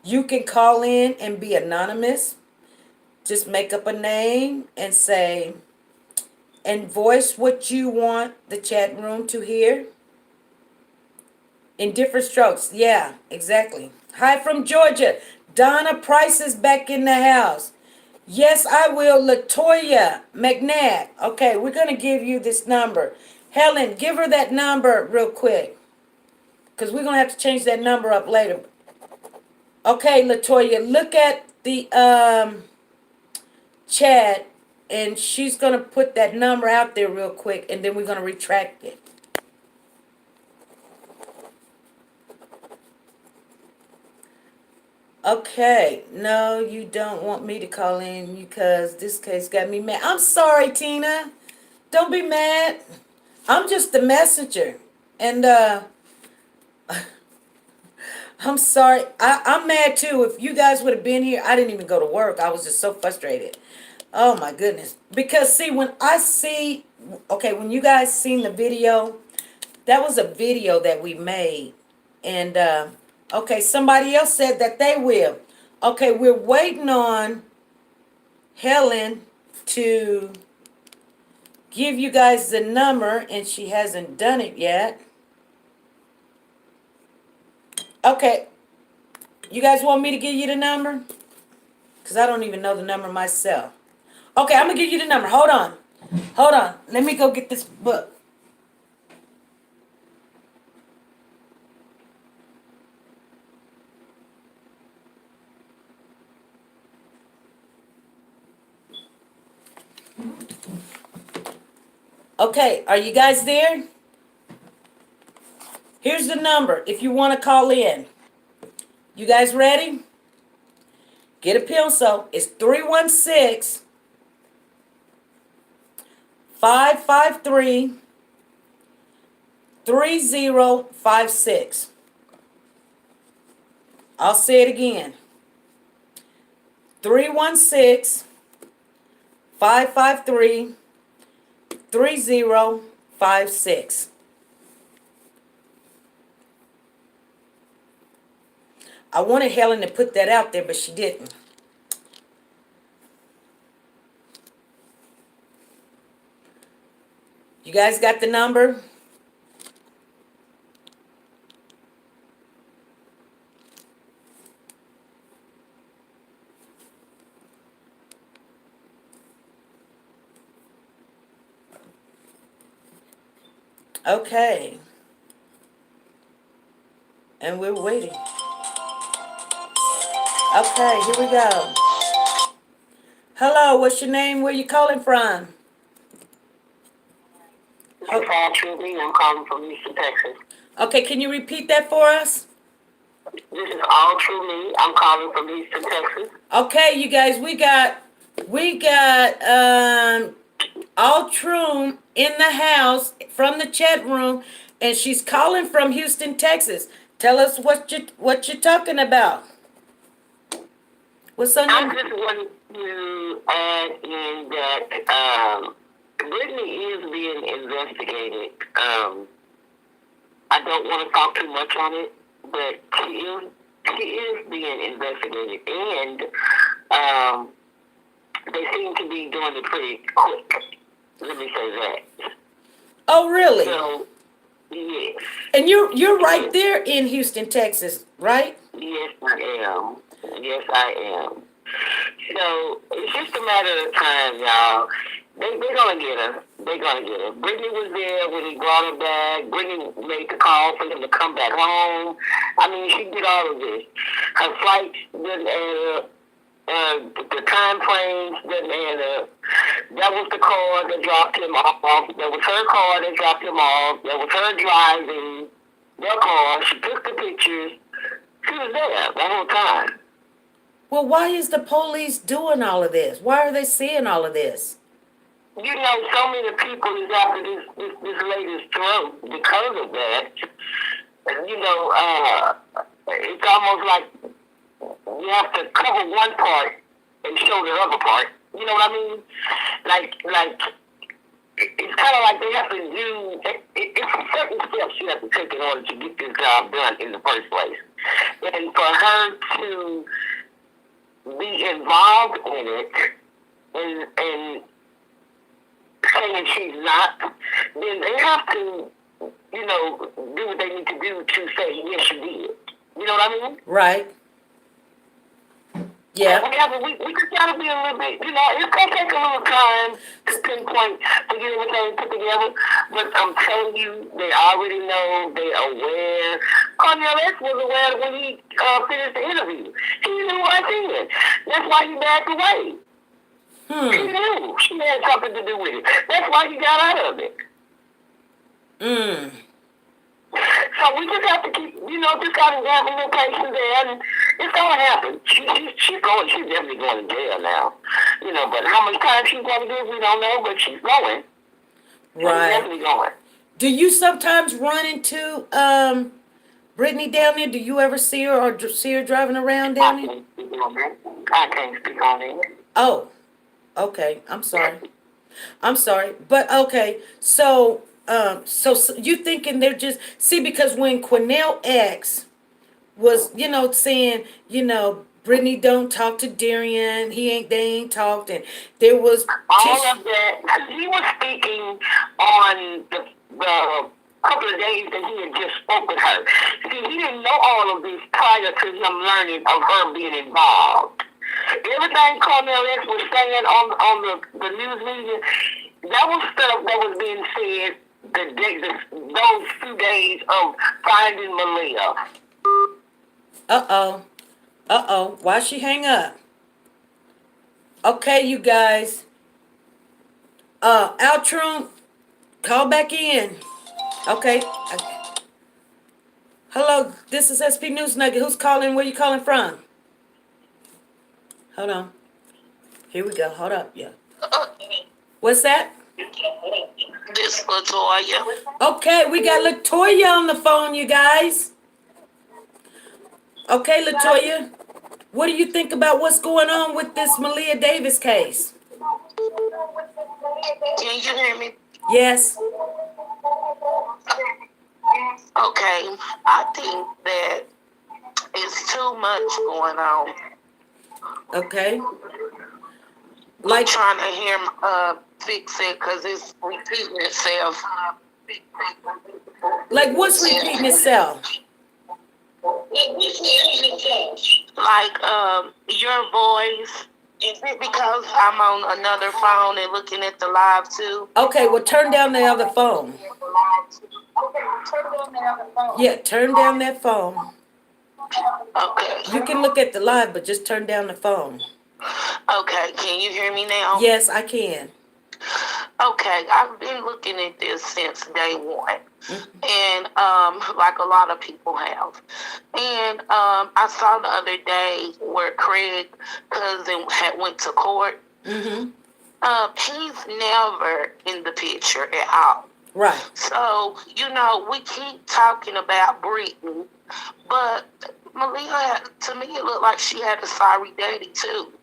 You can call in and be anonymous. Just make up a name and say, and voice what you want the chat room to hear in different strokes. Yeah, exactly. Hi from Georgia. Donna Price is back in the house. Yes, I will. Latoya McNabb. Okay, we're going to give you this number. Helen, give her that number real quick. Because we're going to have to change that number up later. Okay, Latoya, look at the chat. And she's going to put that number out there real quick. And then we're going to retract it. Okay, no, you don't want me to call in because this case got me mad. I'm sorry, Tina. Don't be mad. I'm just the messenger. And I'm sorry. I'm mad too. If you guys would have been here, I didn't even go to work. I was just so frustrated. Oh my goodness. Because see, when you guys seen the video, that was a video that we made. And okay, somebody else said that they will. Okay, we're waiting on Helen to give you guys the number, and she hasn't done it yet. Okay, you guys want me to give you the number? Because I don't even know the number myself. Okay, I'm going to give you the number. Hold on. Hold on. Let me go get this book. Okay, are you guys there? Here's the number if you want to call in. You guys ready? Get a pencil. It's 316 553 3056. I'll say it again. 316 553 3056. I wanted Helen to put that out there, but she didn't. You guys got the number? Okay. And we're waiting. Okay, here we go. Hello, what's your name? Where you calling from?
I'm calling from Houston, Texas.
Okay, can you repeat that for us?
This is all true me. I'm calling from Houston, Texas.
Okay, you guys, we got all true in the house from the chat room, and she's calling from Houston, Texas. Tell us what you're talking about. What's on your...
I just wanted to add in that Brittany is being investigated. I don't want to talk too much on it, but she is being investigated, and they seem to be doing it pretty quick. Let me say that.
Oh, really?
So, yes.
And you're right there in Houston, Texas, right?
Yes, I am. Yes, I am. So it's just a matter of time, y'all. They're gonna get her. They're gonna get her. Brittany was there when he brought her back. Brittany made the call for them to come back home. I mean, she did all of this. Her flights didn't add up. The time frames didn't add up. That was the car that dropped him off. That was her car that dropped him off. That was her driving their car. She took the pictures. She was there the whole time.
Well, why is the police doing all of this? Why are they seeing all of this?
You know, so many people is after this lady's throat because of that. You know, it's almost like you have to cover one part and show the other part. You know what I mean? Like it's kind of like they have to do. It's certain steps she has to take in order to get this job done in the first place. And for her to be involved in it and saying she's not, then they have to, do what they need to do to say, yes, you did. You know what I mean?
Right. Yeah.
We just gotta be a little bit, it's gonna take a little time to pinpoint to get everything put together. But I'm telling you, they already know, they're aware. Cornel X was aware when he finished the interview. He knew what I did. That's why he backed away. He knew she had something to do with it. That's why he got out of it. So we just have to keep, just gotta have a little patience there, and it's gonna happen. She's definitely going to jail now. But how much time she's gonna do, we don't know, but she's going.
Right.
She's definitely going.
Do you sometimes run into Brittany down there? Do you ever see her or see her driving around down there?
I can't speak on it.
Oh, okay. I'm sorry. But okay. So you thinking they're just because when Cornel X was, saying, Brittany don't talk to Darian, they ain't talked, and there was
all of that. He was speaking on the couple of days that he had just spoke with her. See, he didn't know all of this prior to him learning of her being involved. Everything Cornel X was saying on the news media, that was stuff that was being said those 2 days of finding Maleah.
Why she hang up? Okay, you guys. Altron, call back in. Okay. Hello, this is SP News Nugget. Who's calling? Where you calling from? Hold on. Here we go. Hold up. Yeah. What's that?
This Latoya.
Okay, we got Latoya on the phone, you guys. Okay, Latoya. What do you think about what's going on with this Malia Davis case?
Can you hear me?
Yes.
Okay, I think that it's too much going on.
Okay.
Like trying to hear fix it because it's repeating itself.
Like what's repeating itself?
Like your voice. Is it because I'm on another phone and looking at the live too?
Okay, well turn down the other phone. Yeah, turn down that phone.
Okay.
You can look at the live, but just turn down the phone.
Okay, can you hear me now?
Yes, I can.
Okay, I've been looking at this since day one. And like a lot of people have. And I saw the other day where Craig's cousin had went to court.
Mm-hmm.
He's never in the picture at all.
Right.
So, we keep talking about Brittany, but Maleah, to me, it looked like she had a sorry daddy too.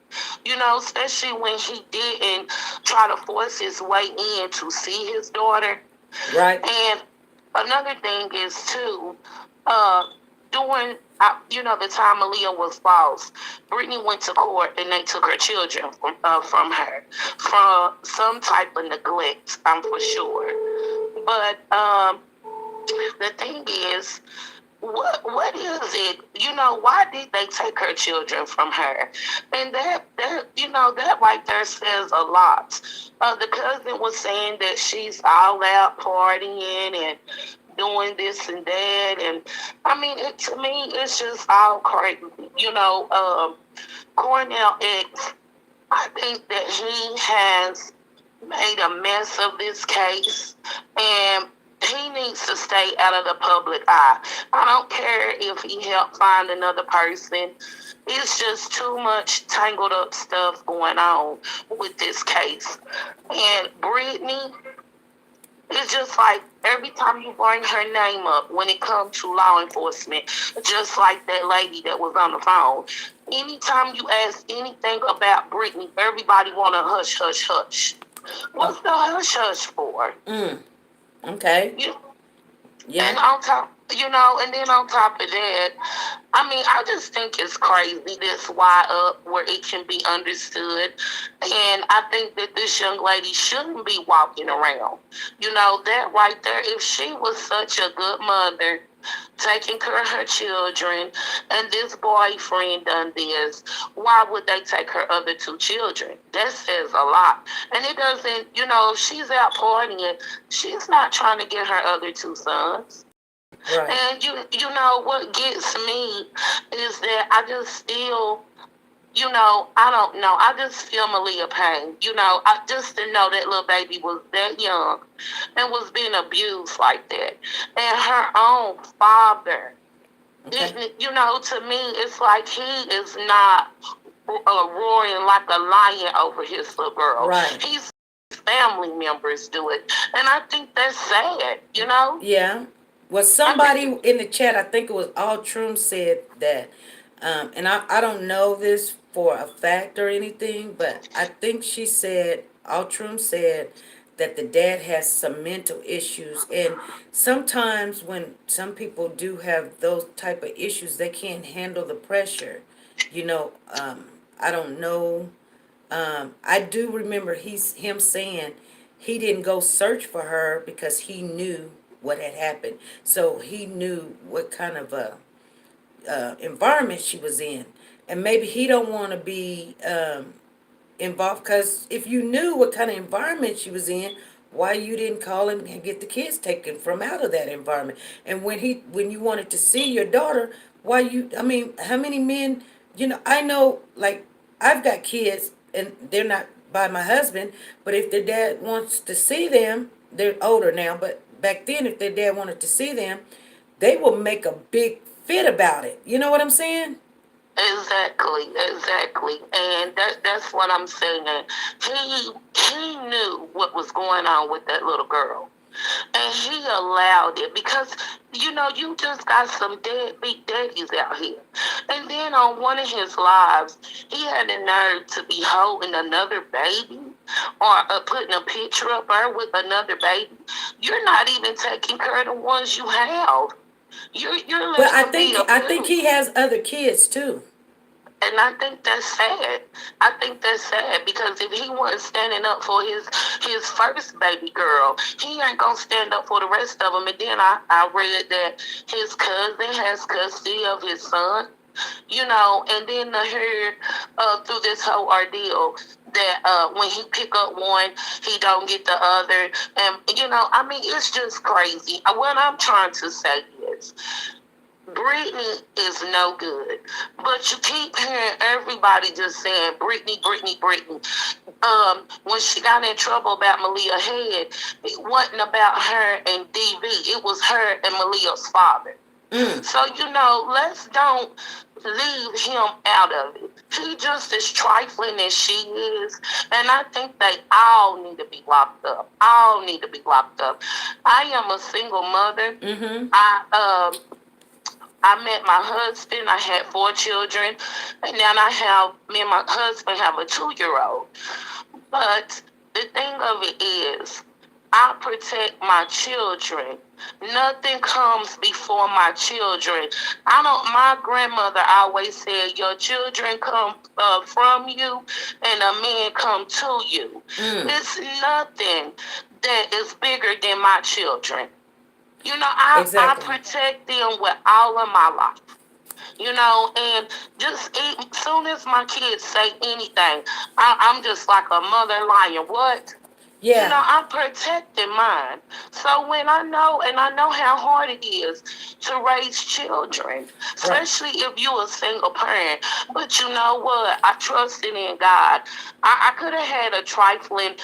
Especially when he didn't try to force his way in to see his daughter.
Right.
And another thing is too, during the time Maleah was lost, Brittany went to court and they took her children from her from some type of neglect. I'm for sure. But the thing is, what is it? Why did they take her children from her? And that right there says a lot. The cousin was saying that she's all out partying and doing this and that, and I mean, to me, it's just all crazy. Cornel X, I think that he has made a mess of this case, and he needs to stay out of the public eye. I don't care if he helped find another person. It's just too much tangled up stuff going on with this case. And Brittany, it's just like every time you bring her name up when it comes to law enforcement, just like that lady that was on the phone. Anytime you ask anything about Brittany, everybody want to hush, hush, hush. What's the hush, hush for?
Okay.
And
Yeah.
on top, and then on top of that, I mean, I just think it's crazy this wide up where it can be understood. And I think that this young lady shouldn't be walking around. That right there, if she was such a good mother, taking care of her children, and this boyfriend done this, why would they take her other two children? That says a lot. And it doesn't, if she's out partying, she's not trying to get her other two sons.
Right.
And you know what gets me is that I just still, I don't know. I just feel Maleah pain. I just didn't know that little baby was that young and was being abused like that. And her own father,
Okay.
to me, it's like he is not roaring like a lion over his little girl.
Right.
He's family members do it. And I think that's sad.
Yeah. Well,
I
somebody
think
in the chat, I think it was Altrum, said that, and I don't know this for a fact or anything, but I think she said, Altrum said that the dad has some mental issues. And sometimes when some people do have those type of issues, they can't handle the pressure. You know, I don't know. I do remember him saying he didn't go search for her because he knew what had happened. So he knew what kind of a environment she was in, and maybe he don't want to be involved, because if you knew what kind of environment she was in, why you didn't call and get the kids taken from out of that environment? And when you wanted to see your daughter, why you? I mean, how many men? I know, like, I've got kids and they're not by my husband, but if their dad wants to see them, they're older now, but back then, if their dad wanted to see them, they will make a big fit about it. You know what I'm saying?
exactly, and that's what I'm saying. He knew what was going on with that little girl, and he allowed it because you just got some deadbeat daddies out here. And then on one of his lives, he had the nerve to be holding another baby or putting a picture of her with another baby. You're not even taking care of the ones you have. You're
But
letting
I
them be
think I think
abused.
he has other kids too.
And I think that's sad. I think that's sad because if he wasn't standing up for his first baby girl, he ain't gonna stand up for the rest of them. And then I read that his cousin has custody of his son. And then I heard through this whole ordeal that when he pick up one, he don't get the other, and I mean, it's just crazy. What I'm trying to say is, Brittany is no good. But you keep hearing everybody just saying Brittany, Brittany, Brittany. When she got in trouble about Maleah Head, it wasn't about her and DV. It was her and Maleah's father.
Mm,
So, let's don't leave him out of it. He just as trifling as she is. And I think they all need to be locked up. All need to be locked up. I am a single mother.
mm-hmm.
I met my husband. I had 4 children, and now me and my husband have a 2-year-old. But the thing of it is, I protect my children. Nothing comes before my children. My grandmother always said, your children come from you and a man come to you.
Mm,
It's nothing that is bigger than my children. I
exactly.
protect them with all of my life. And just as soon as my kids say anything, I'm just like a mother lion. What?
Yeah.
I'm protecting mine. So when I know how hard it is to raise children,
Right.
especially if you're a single parent. But you know what? I trusted in God. I could have had a trifling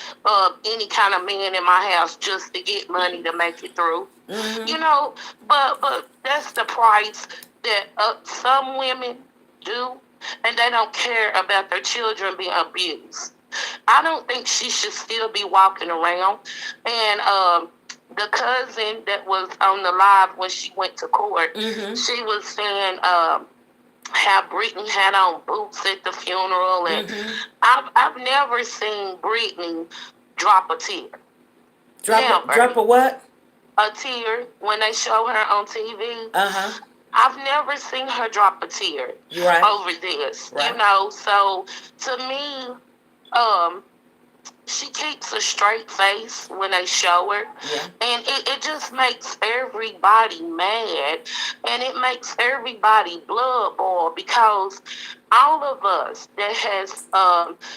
any kind of man in my house just to get money to make it through.
Mm-hmm.
But that's the price that some women do, and they don't care about their children being abused. I don't think she should still be walking around. And the cousin that was on the live when she went to court,
Mm-hmm.
she was saying how Brittany had on boots at the funeral, and
Mm-hmm.
I've never seen Brittany drop a tear.
Drop
Never.
a what?
a tear when they show her on TV.
Uh-huh.
I've never seen her drop a tear
You're right.
over this,
Right.
you know. So to me, she keeps a straight face when they show her.
Yeah.
And it just makes everybody mad, and it makes everybody blood boil, because all of us that has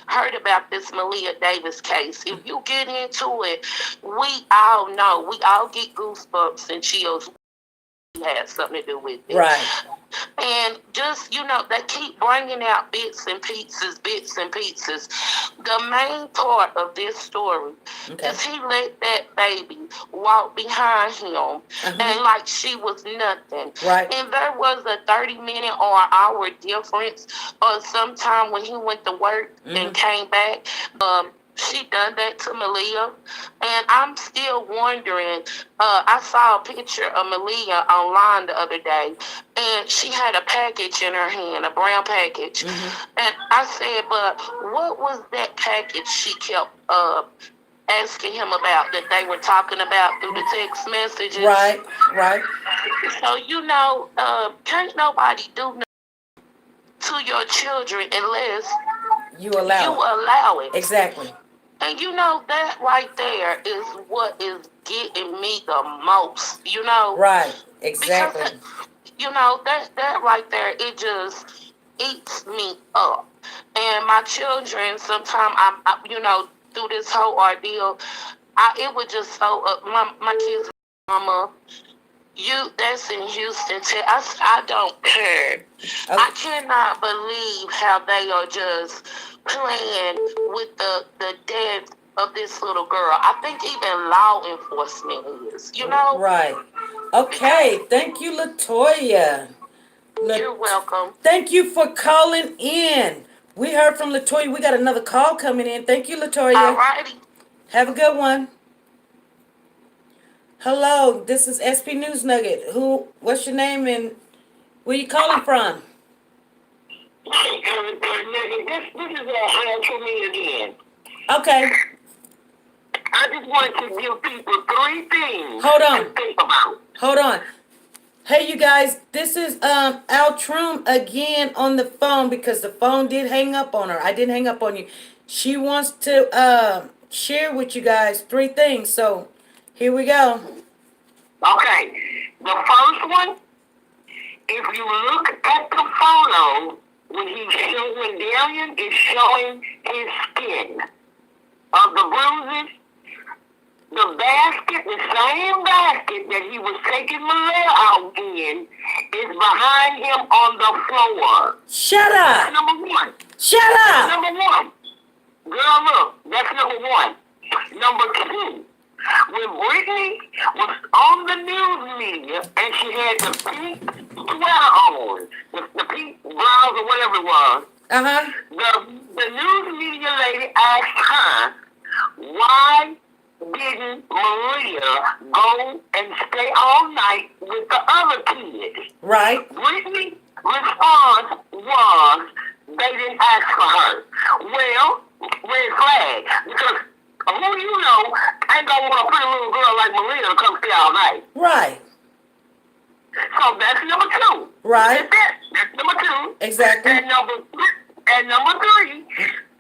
heard about this Malia Davis case, if you get into it, we all know, we all get goosebumps and chills. Had something to do with it.
Right.
And just, you know, they keep bringing out bits and pieces. The main part of this story is he let that baby walk behind him and like she was nothing.
Right.
And there was a 30-minute or an hour difference, or sometime when he went to work and came back. She done that to Maleah, and I'm still wondering. I saw a picture of Maleah online the other day, and she had a package in her hand, a brown package. And I said, but what was that package she kept asking him about, that they were talking about through the text messages?
Right, right.
So, you know, can't nobody do nothing to your children unless
you allow
it.
Exactly.
And you know, that right there is what is getting me the most, you know?
Right, exactly.
Because, you know, that right there, it just eats me up. And my children, sometimes, you know, through this whole ordeal, it was just so, my kids, mama, that's in Houston, Texas. I don't care. Okay. I cannot believe how they are just playing with the death of this little girl. I think even law enforcement is, you know?
Right. Okay. Thank you, Latoya.
You're welcome.
Thank you for calling in. We heard from Latoya. We got another call coming in. Thank you, Latoya.
All righty.
Have a good one. Hello, this is SP News Nugget. What's your name and where you calling from?
This is for me again.
Okay.
I just want to give people 3 things
to
think about.
Hold on. Hey, you guys, this is Altrum again on the phone because the phone did hang up on her. I didn't hang up on you. She wants to share with you guys 3 things. So here we go.
Okay. The first one, if you look at the photo, when Darian is showing his skin of the bruises, the basket, the same basket that he was taking Maleah out in, is behind him on the floor.
Shut up.
That's number 1.
Shut up.
That's number 1. Girl, look, that's number 1. Number 2, when Brittany was on the news media and she had the pink sweater on, the pink blouse or whatever it was, the news media lady asked her, why didn't Maleah go and stay all night with the other kids?
Right.
Brittany's response was, they didn't ask for her. Well, red flag, because who you know ain't gonna want a pretty little girl like Maleah to come stay all night.
Right.
So that's number 2.
Right.
That's number 2.
Exactly.
And number 3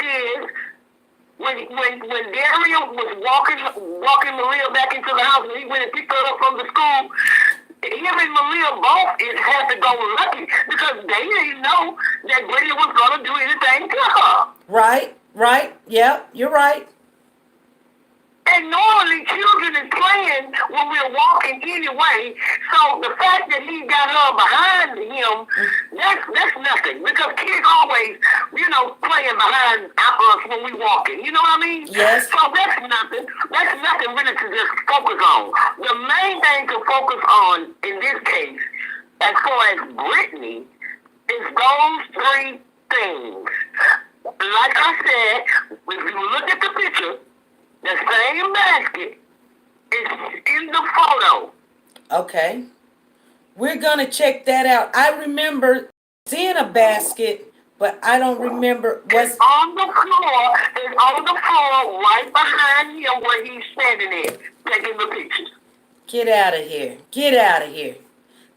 is when Darian was walking Maleah back into the house and he went and picked her up from the school, him and Maleah both had to go lucky because they didn't know that Brittany was gonna do anything to her.
Right. Right. Yep. You're right.
And normally children is playing when we're walking anyway. So the fact that he got her behind him, that's nothing. Because kids always, you know, playing behind us when we walking. You know what I mean?
Yes.
So that's nothing. That's nothing really to just focus on. The main thing to focus on in this case, as far as Brittany, is those 3 things. Like I said, if you look at the picture, the same basket is in the photo. Okay.
We're going to check that out. I remember seeing a basket, but I don't remember.
It's on the floor. It's on the floor right behind him where he's standing there taking the pictures.
Get out of here. Get out of here.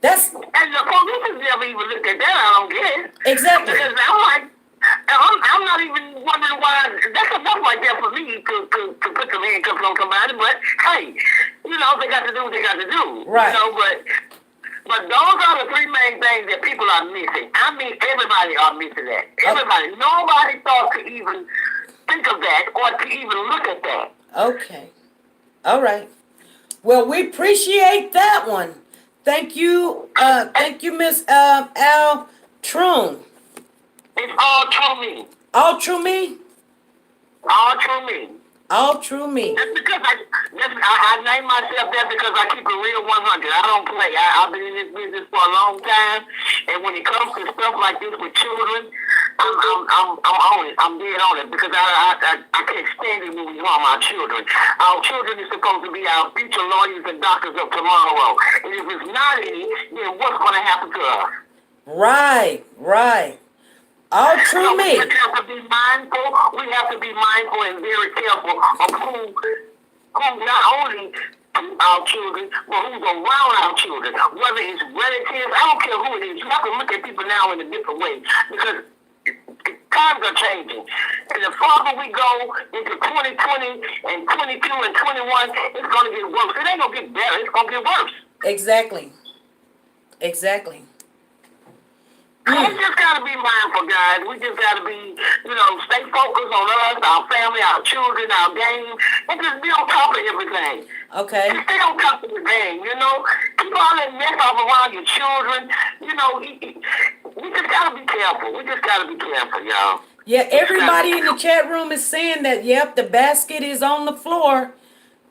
That's
And the police never even looked at that. I don't get it.
exactly.
Because I'm like, I'm not even wondering why. That's enough right there for me to put some handcuffs on somebody. But hey, they got to do what they got to do.
Right.
But those are the three main things that people are missing. I mean, everybody are missing that. Everybody. Nobody thought to even think of that or to even look at that.
Okay. All right. Well, we appreciate that one. Thank you, Miss Al Troon.
It's all true me.
All true me.
All true me.
All true me.
Just because I name myself that because I keep it real 100. I don't play. I've been in this business for a long time, and when it comes to stuff like this with children, I'm on it. I'm dead on it because I can't stand it when we harm our children. Our children is supposed to be our future lawyers and doctors of tomorrow, and if it's not any, then what's going to happen to us? Right.
All true
so
me.
We have to be mindful. We have to be mindful and very careful of who not only our children, but who's around our children. Whether it's relatives, I don't care who it is. You have to look at people now in a different way because times are changing. And the farther we go into 2020 and 22 and 21, it's going to get worse. It ain't going to get better. It's going to get worse.
Exactly.
We just got to be mindful, guys. We just got to be, stay focused on us, our family, our children, our game, and just be on top of everything.
Okay.
Just stay on top of the game, Keep all that mess off around your children. We just got to be careful. Y'all.
Yeah, everybody in the chat room is saying that, yep, the basket is on the floor.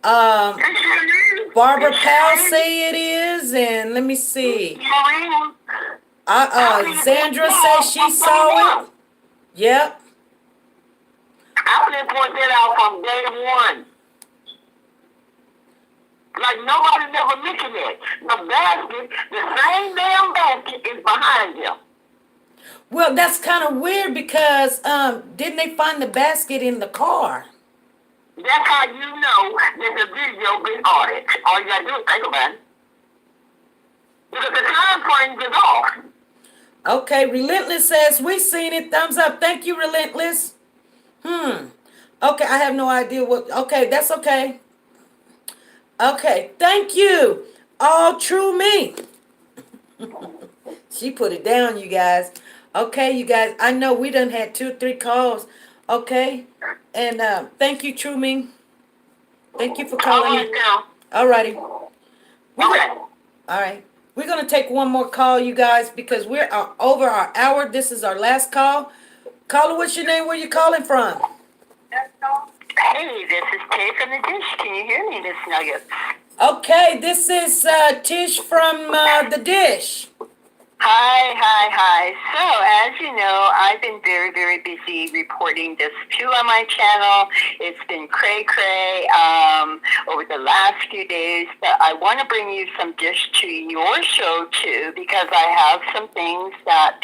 Barbara Powell say it is, and let me see. Sandra says she saw it. Yep.
I would point that out from day one. Like nobody never mentioned it. The basket, the same damn basket is behind him.
Well, that's kind of weird because didn't they find the basket in the car?
That's how you know that the video been audited. All you gotta do is think about it. Because the time frame is off.
Okay, Relentless says, we seen it. Thumbs up. Thank you, Relentless. Okay, I have no idea what. Okay, that's okay. Okay, thank you. All true me. She put it down, you guys. Okay, you guys, I know we done had 2 or 3 calls. Okay, and thank you, true me. Thank you for calling in. All righty. All right. We're going to take one more call, you guys, because we're over our hour. This is our last call. Caller, what's your name? Where you calling from?
Hey, this is Tay from the Dish. Can you hear me, Miss Nuggets?
Okay, this is Tish from the Dish.
Hi. So, as you know, I've been very, very busy reporting this too on my channel. It's been cray-cray over the last few days, but I want to bring you some dish to your show too because I have some things that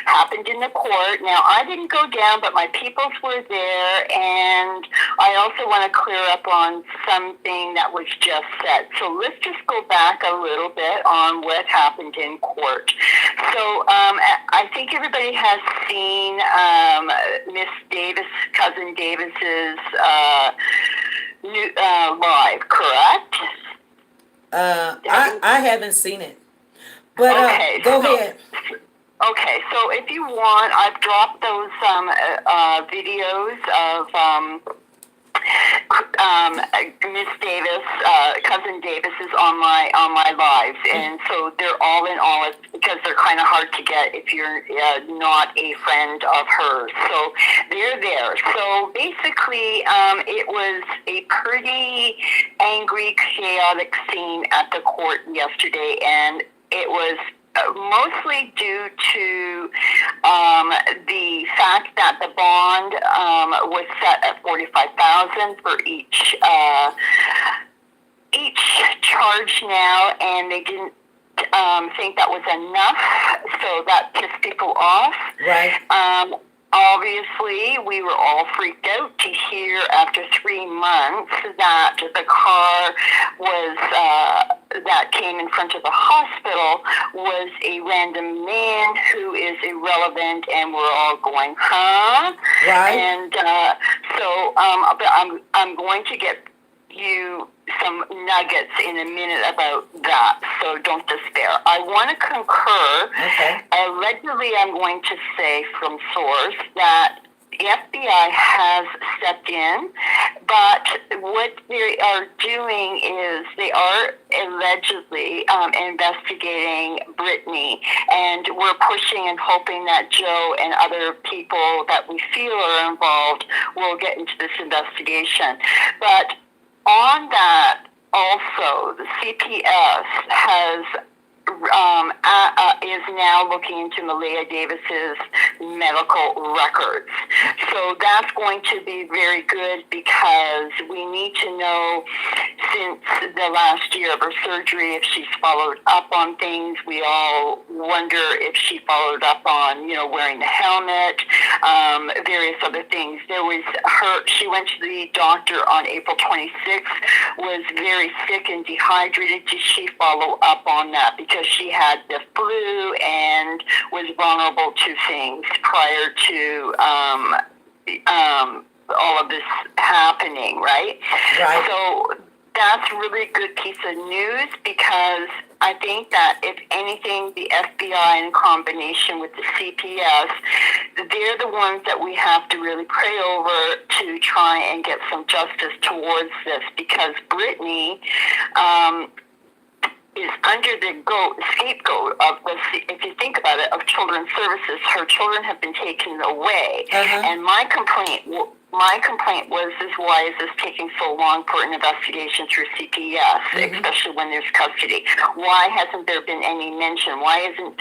happened in the court. Now, I didn't go down, but my peoples were there, and I also want to clear up on something that was just said. So let's just go back a little bit on what happened in court. So I think everybody has seen Miss Davis, Cousin Davis's new live, correct?
I haven't seen it, but
okay,
go ahead.
Okay, so if you want, I've dropped those videos of Miss Davis, Cousin Davis is on my lives, and so they're all in all. It's because they're kind of hard to get if you're not a friend of hers. So they're there. So basically, it was a pretty angry, chaotic scene at the court yesterday, and it was mostly due to the fact that the bond was set at $45,000 for each charge now, and they didn't think that was enough, so that pissed people off.
Right.
Obviously, we were all freaked out to hear after 3 months that the car was that came in front of the hospital was a random man who is irrelevant, and we're all going, huh?
Right.
And but I'm going to get you some nuggets in a minute about that, so don't despair. I want to concur.
Okay.
Allegedly, I'm going to say from source that the FBI has stepped in, but what they are doing is they are allegedly investigating Brittany, and we're pushing and hoping that Joe and other people that we feel are involved will get into this investigation. But on that, also, the CPS has is now looking into Malia Davis's medical records. So that's going to be very good, because we need to know, since the last year of her surgery, if she's followed up on things. We all wonder if she followed up on, wearing the helmet, various other things. She went to the doctor on April 26th, was very sick and dehydrated. Did she follow up on that? Because she had the flu and was vulnerable to things prior to all of this happening, right?
Right.
So that's a really good piece of news, because I think that if anything, the FBI in combination with the CPS, they're the ones that we have to really pray over to try and get some justice towards this, because Brittany is under the scapegoat of if you think about it, of Children's Services. Her children have been taken away, and my complaint was, why is this taking so long for an investigation through CPS, especially when there's custody? Why hasn't there been any mention? Why isn't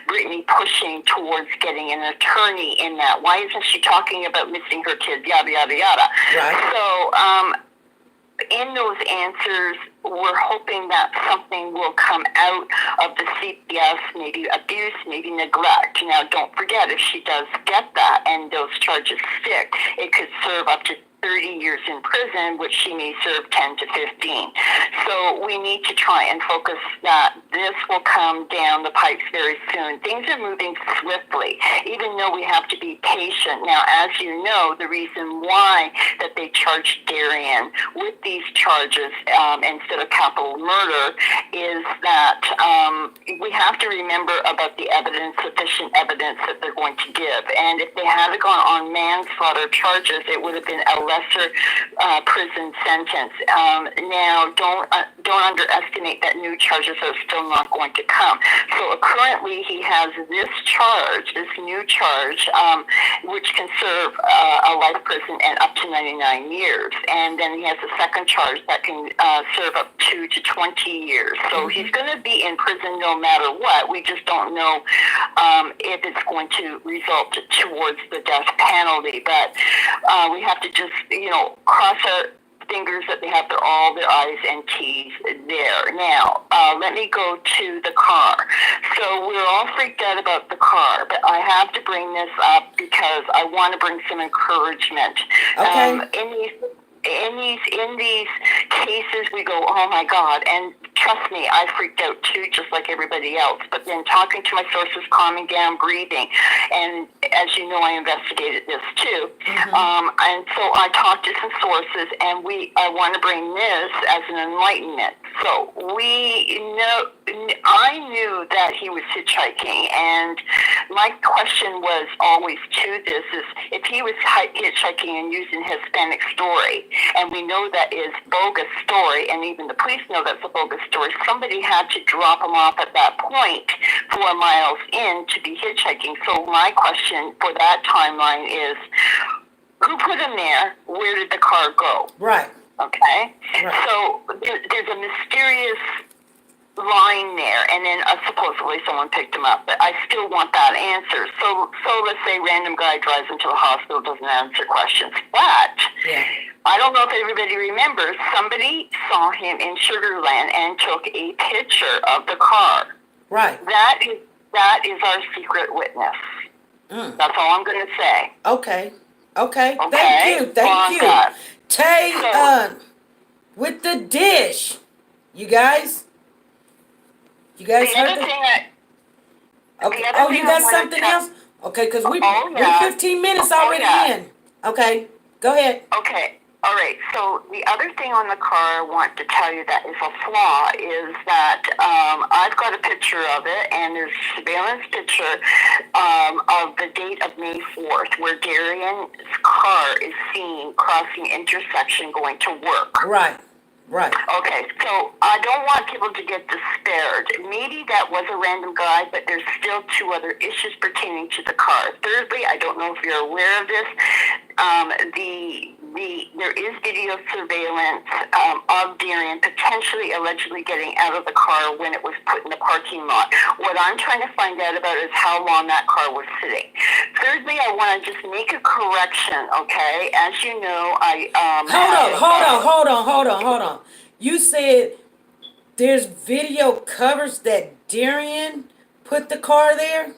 Brittany pushing towards getting an attorney in that? Why isn't she talking about missing her kids? Yada yada yada.
Right.
So in those answers, we're hoping that something will come out of the CPS, maybe abuse, maybe neglect. Now, don't forget, if she does get that and those charges stick, it could serve up to 30 years in prison, which she may serve 10 to 15. So we need to try and focus that this will come down the pipes very soon. Things are moving swiftly, even though we have to be patient. Now, as you know, the reason why that they charged Darian with these charges instead of capital murder is that we have to remember about the evidence, sufficient evidence that they're going to give. And if they had gone on manslaughter charges, it would have been a lesser prison sentence. Now, don't underestimate that new charges are still not going to come. So currently, he has this new charge, which can serve a life prison and up to 99 years. And then he has a second charge that can serve up to 20 years. So he's going to be in prison no matter what. We just don't know if it's going to result towards the death penalty. But we have to just, cross our fingers that they have all their I's and T's there. Now, let me go to the car. So we're all freaked out about the car, but I have to bring this up because I want to bring some encouragement.
Okay.
In these cases, we go, oh my God, and trust me, I freaked out too, just like everybody else. But then talking to my sources, calming down, breathing, and as you know, I investigated this too. And so I talked to some sources, and I want to bring this as an enlightenment. So I knew that he was hitchhiking, and my question was always to this is, if he was hitchhiking and using Hispanic story, and we know that is bogus story, and even the police know that's a bogus story, somebody had to drop him off at that point 4 miles in to be hitchhiking. So my question for that timeline is, who put him there? Where did the car go?
Right.
Okay?
Right.
So there's a mysterious line there, and then supposedly someone picked him up, but I still want that answer. So let's say random guy drives into the hospital, doesn't answer questions. But I don't know if everybody remembers, somebody saw him in Sugar Land and took a picture of the car.
Right.
That is our secret witness. That's all I'm going to say.
Okay. Okay. Thank
Okay?
you. Thank
On
you.
that.
Tay,
So,
with the dish. You guys? You guys
the
heard
other
that?
thing I,
Okay.
the other
Oh, you
thing I
got
want to
something
tell,
else? Okay, because
oh
we
yeah,
15 minutes
oh
already
yeah.
in. Okay. Go ahead.
Okay. All right. So the other thing on the car I want to tell you that is a flaw is that I've got a picture of it, and there's a surveillance picture of the date of May 4th, where Darian's car is seen crossing intersection going to work.
Right. Right.
Okay, so I don't want people to get despaired. Maybe that was a random guy, but there's still two other issues pertaining to the car. Thirdly, I don't know if you're aware of this. There is video surveillance of Darian potentially allegedly getting out of the car when it was put in the parking lot. What I'm trying to find out about is how long that car was sitting. Thirdly, I want to just make a correction, okay? As you know,
Hold on. You said there's video covers that Darian put the car there?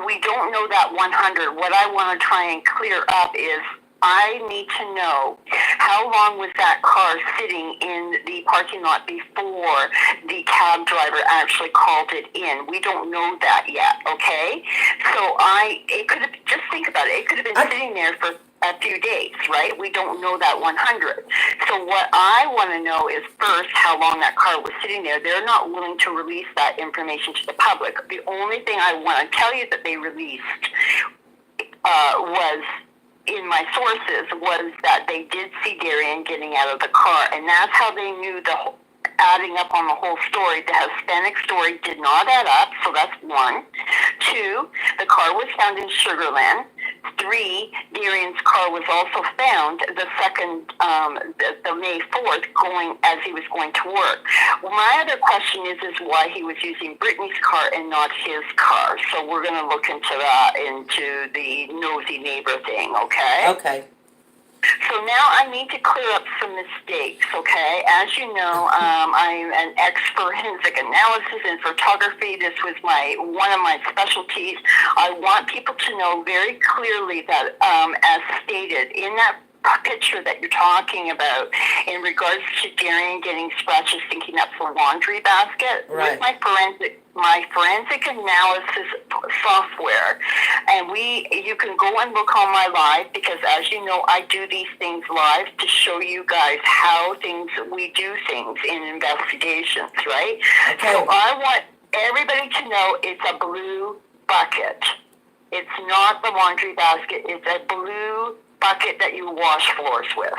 We don't know that 100. What I want to try and clear up is I need to know how long was that car sitting in the parking lot before the cab driver actually called it in. We don't know that yet, okay? So it could have, just think about it, it could have been sitting there for a few days, right? We don't know that 100. So what I want to know is first how long that car was sitting there. They're not willing to release that information to the public. The only thing I want to tell you that they released was in my sources was that they did see Darian getting out of the car, and that's how they knew adding up on the whole story. The Hispanic story did not add up, so that's one. Two, the car was found in Sugarland. Three, Darian's car was also found the May 4th as he was going to work. Well, my other question is why he was using Brittany's car and not his car. So we're going to look into that, into the nosy neighbor thing, okay?
Okay.
So now I need to clear up some mistakes, okay? As you know, I'm an forensic analysis and photography. This was one of my specialties. I want people to know very clearly that, as stated in that picture that you're talking about in regards to Darian getting scratches thinking that's a laundry basket,
right,
with my forensic analysis software, and you can go and look on my live, because as you know, I do these things live to show you guys how we do things in investigations, right?
Okay.
So I want everybody to know it's a blue bucket. It's not the laundry basket. It's a blue bucket that you wash floors with.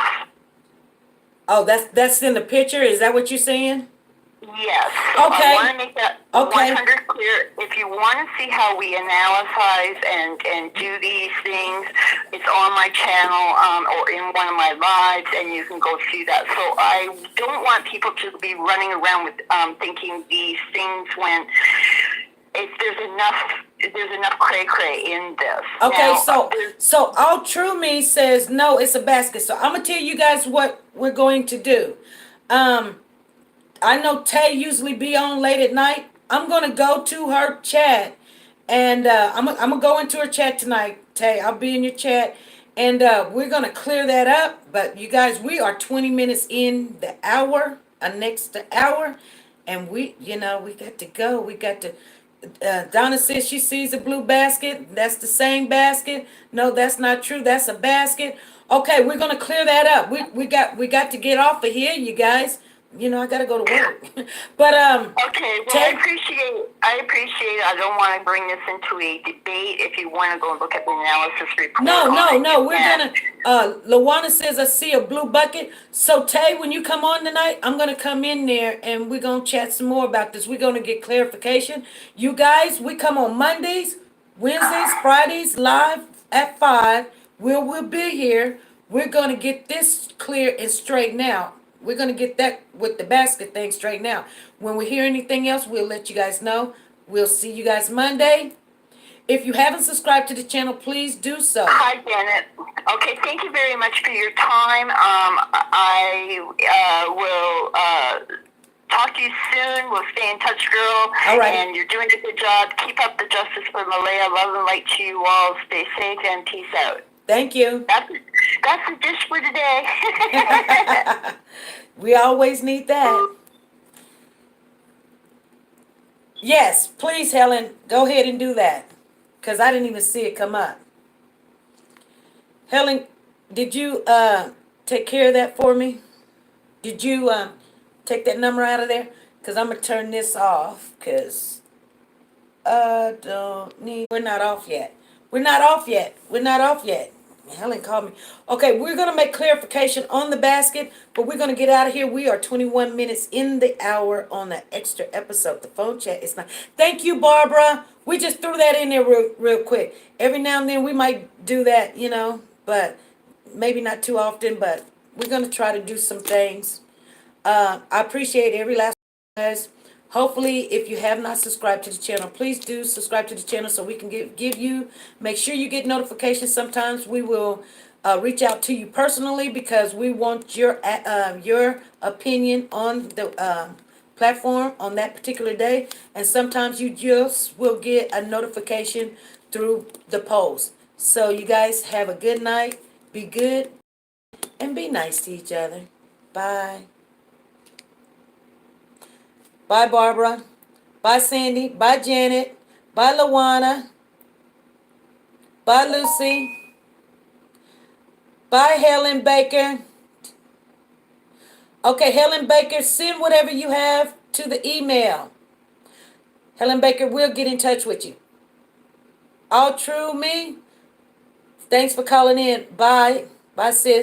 Oh, that's in the picture? Is that what you're saying?
Yes. So
okay.
I want to make that 100 clear. If you want to see how we analyze and do these things, it's on my channel or in one of my lives, and you can go see that. So I don't want people to be running around with thinking these things when there's enough cray in this.
Okay,
now,
so All True Me says no, it's a basket. So I'm gonna tell you guys what we're going to do. I know Tay usually be on late at night. I'm gonna go to her chat, and I'm gonna go into her chat tonight. Tay, I'll be in your chat, and we're gonna clear that up. But you guys, we are 20 minutes in the hour, next hour, and we got to go. We got to. Donna says she sees a blue basket. That's the same basket. No, that's not true. That's a basket. Okay, we're gonna clear that up. We got to get off of here, you guys. I gotta go to work. But
okay, well, I appreciate it. I don't want to bring this into a debate. If you want to go and look at the analysis report.
No. We're gonna. Lawana says I see a blue bucket. So Tay, when you come on tonight, I'm gonna come in there and we're gonna chat some more about this. We're gonna get clarification. You guys, we come on Mondays, Wednesdays, Fridays live at 5. We'll be here. We're gonna get this clear and straight now. We're going to get that with the basket thing straight now. When we hear anything else, we'll let you guys know. We'll see you guys Monday. If you haven't subscribed to the channel, please do so.
Hi, Janet. Okay, thank you very much for your time. I will talk to you soon. We'll stay in touch, girl.
All right.
And you're doing a good job. Keep up the justice for Maleah. Love and light to you all. Stay safe and peace out.
Thank you.
That's the dish for today.
We always need that. Yes, please, Helen, go ahead and do that. Because I didn't even see it come up. Helen, did you take care of that for me? Did you take that number out of there? Because I'm going to turn this off. Because I don't need... We're not off yet. We're not off yet. We're not off yet. Helen called me. Okay, we're going to make clarification on the basket, but we're going to get out of here. We are 21 minutes in the hour on the extra episode. The phone chat is not. Thank you, Barbara. We just threw that in there real quick. Every now and then we might do that, you know, but maybe not too often, but we're going to try to do some things. I appreciate every last one of you guys. Hopefully, if you have not subscribed to the channel, please do subscribe to the channel so we can give you, make sure you get notifications. Sometimes we will reach out to you personally because we want your opinion on the platform on that particular day. And sometimes you just will get a notification through the post. So you guys have a good night. Be good and be nice to each other. Bye. Bye, Barbara. Bye, Sandy. Bye, Janet. Bye, Lawana. Bye, Lucy. Bye, Helen Baker. Okay, Helen Baker, send whatever you have to the email. Helen Baker will get in touch with you. All true me. Thanks for calling in. Bye. Bye, sis.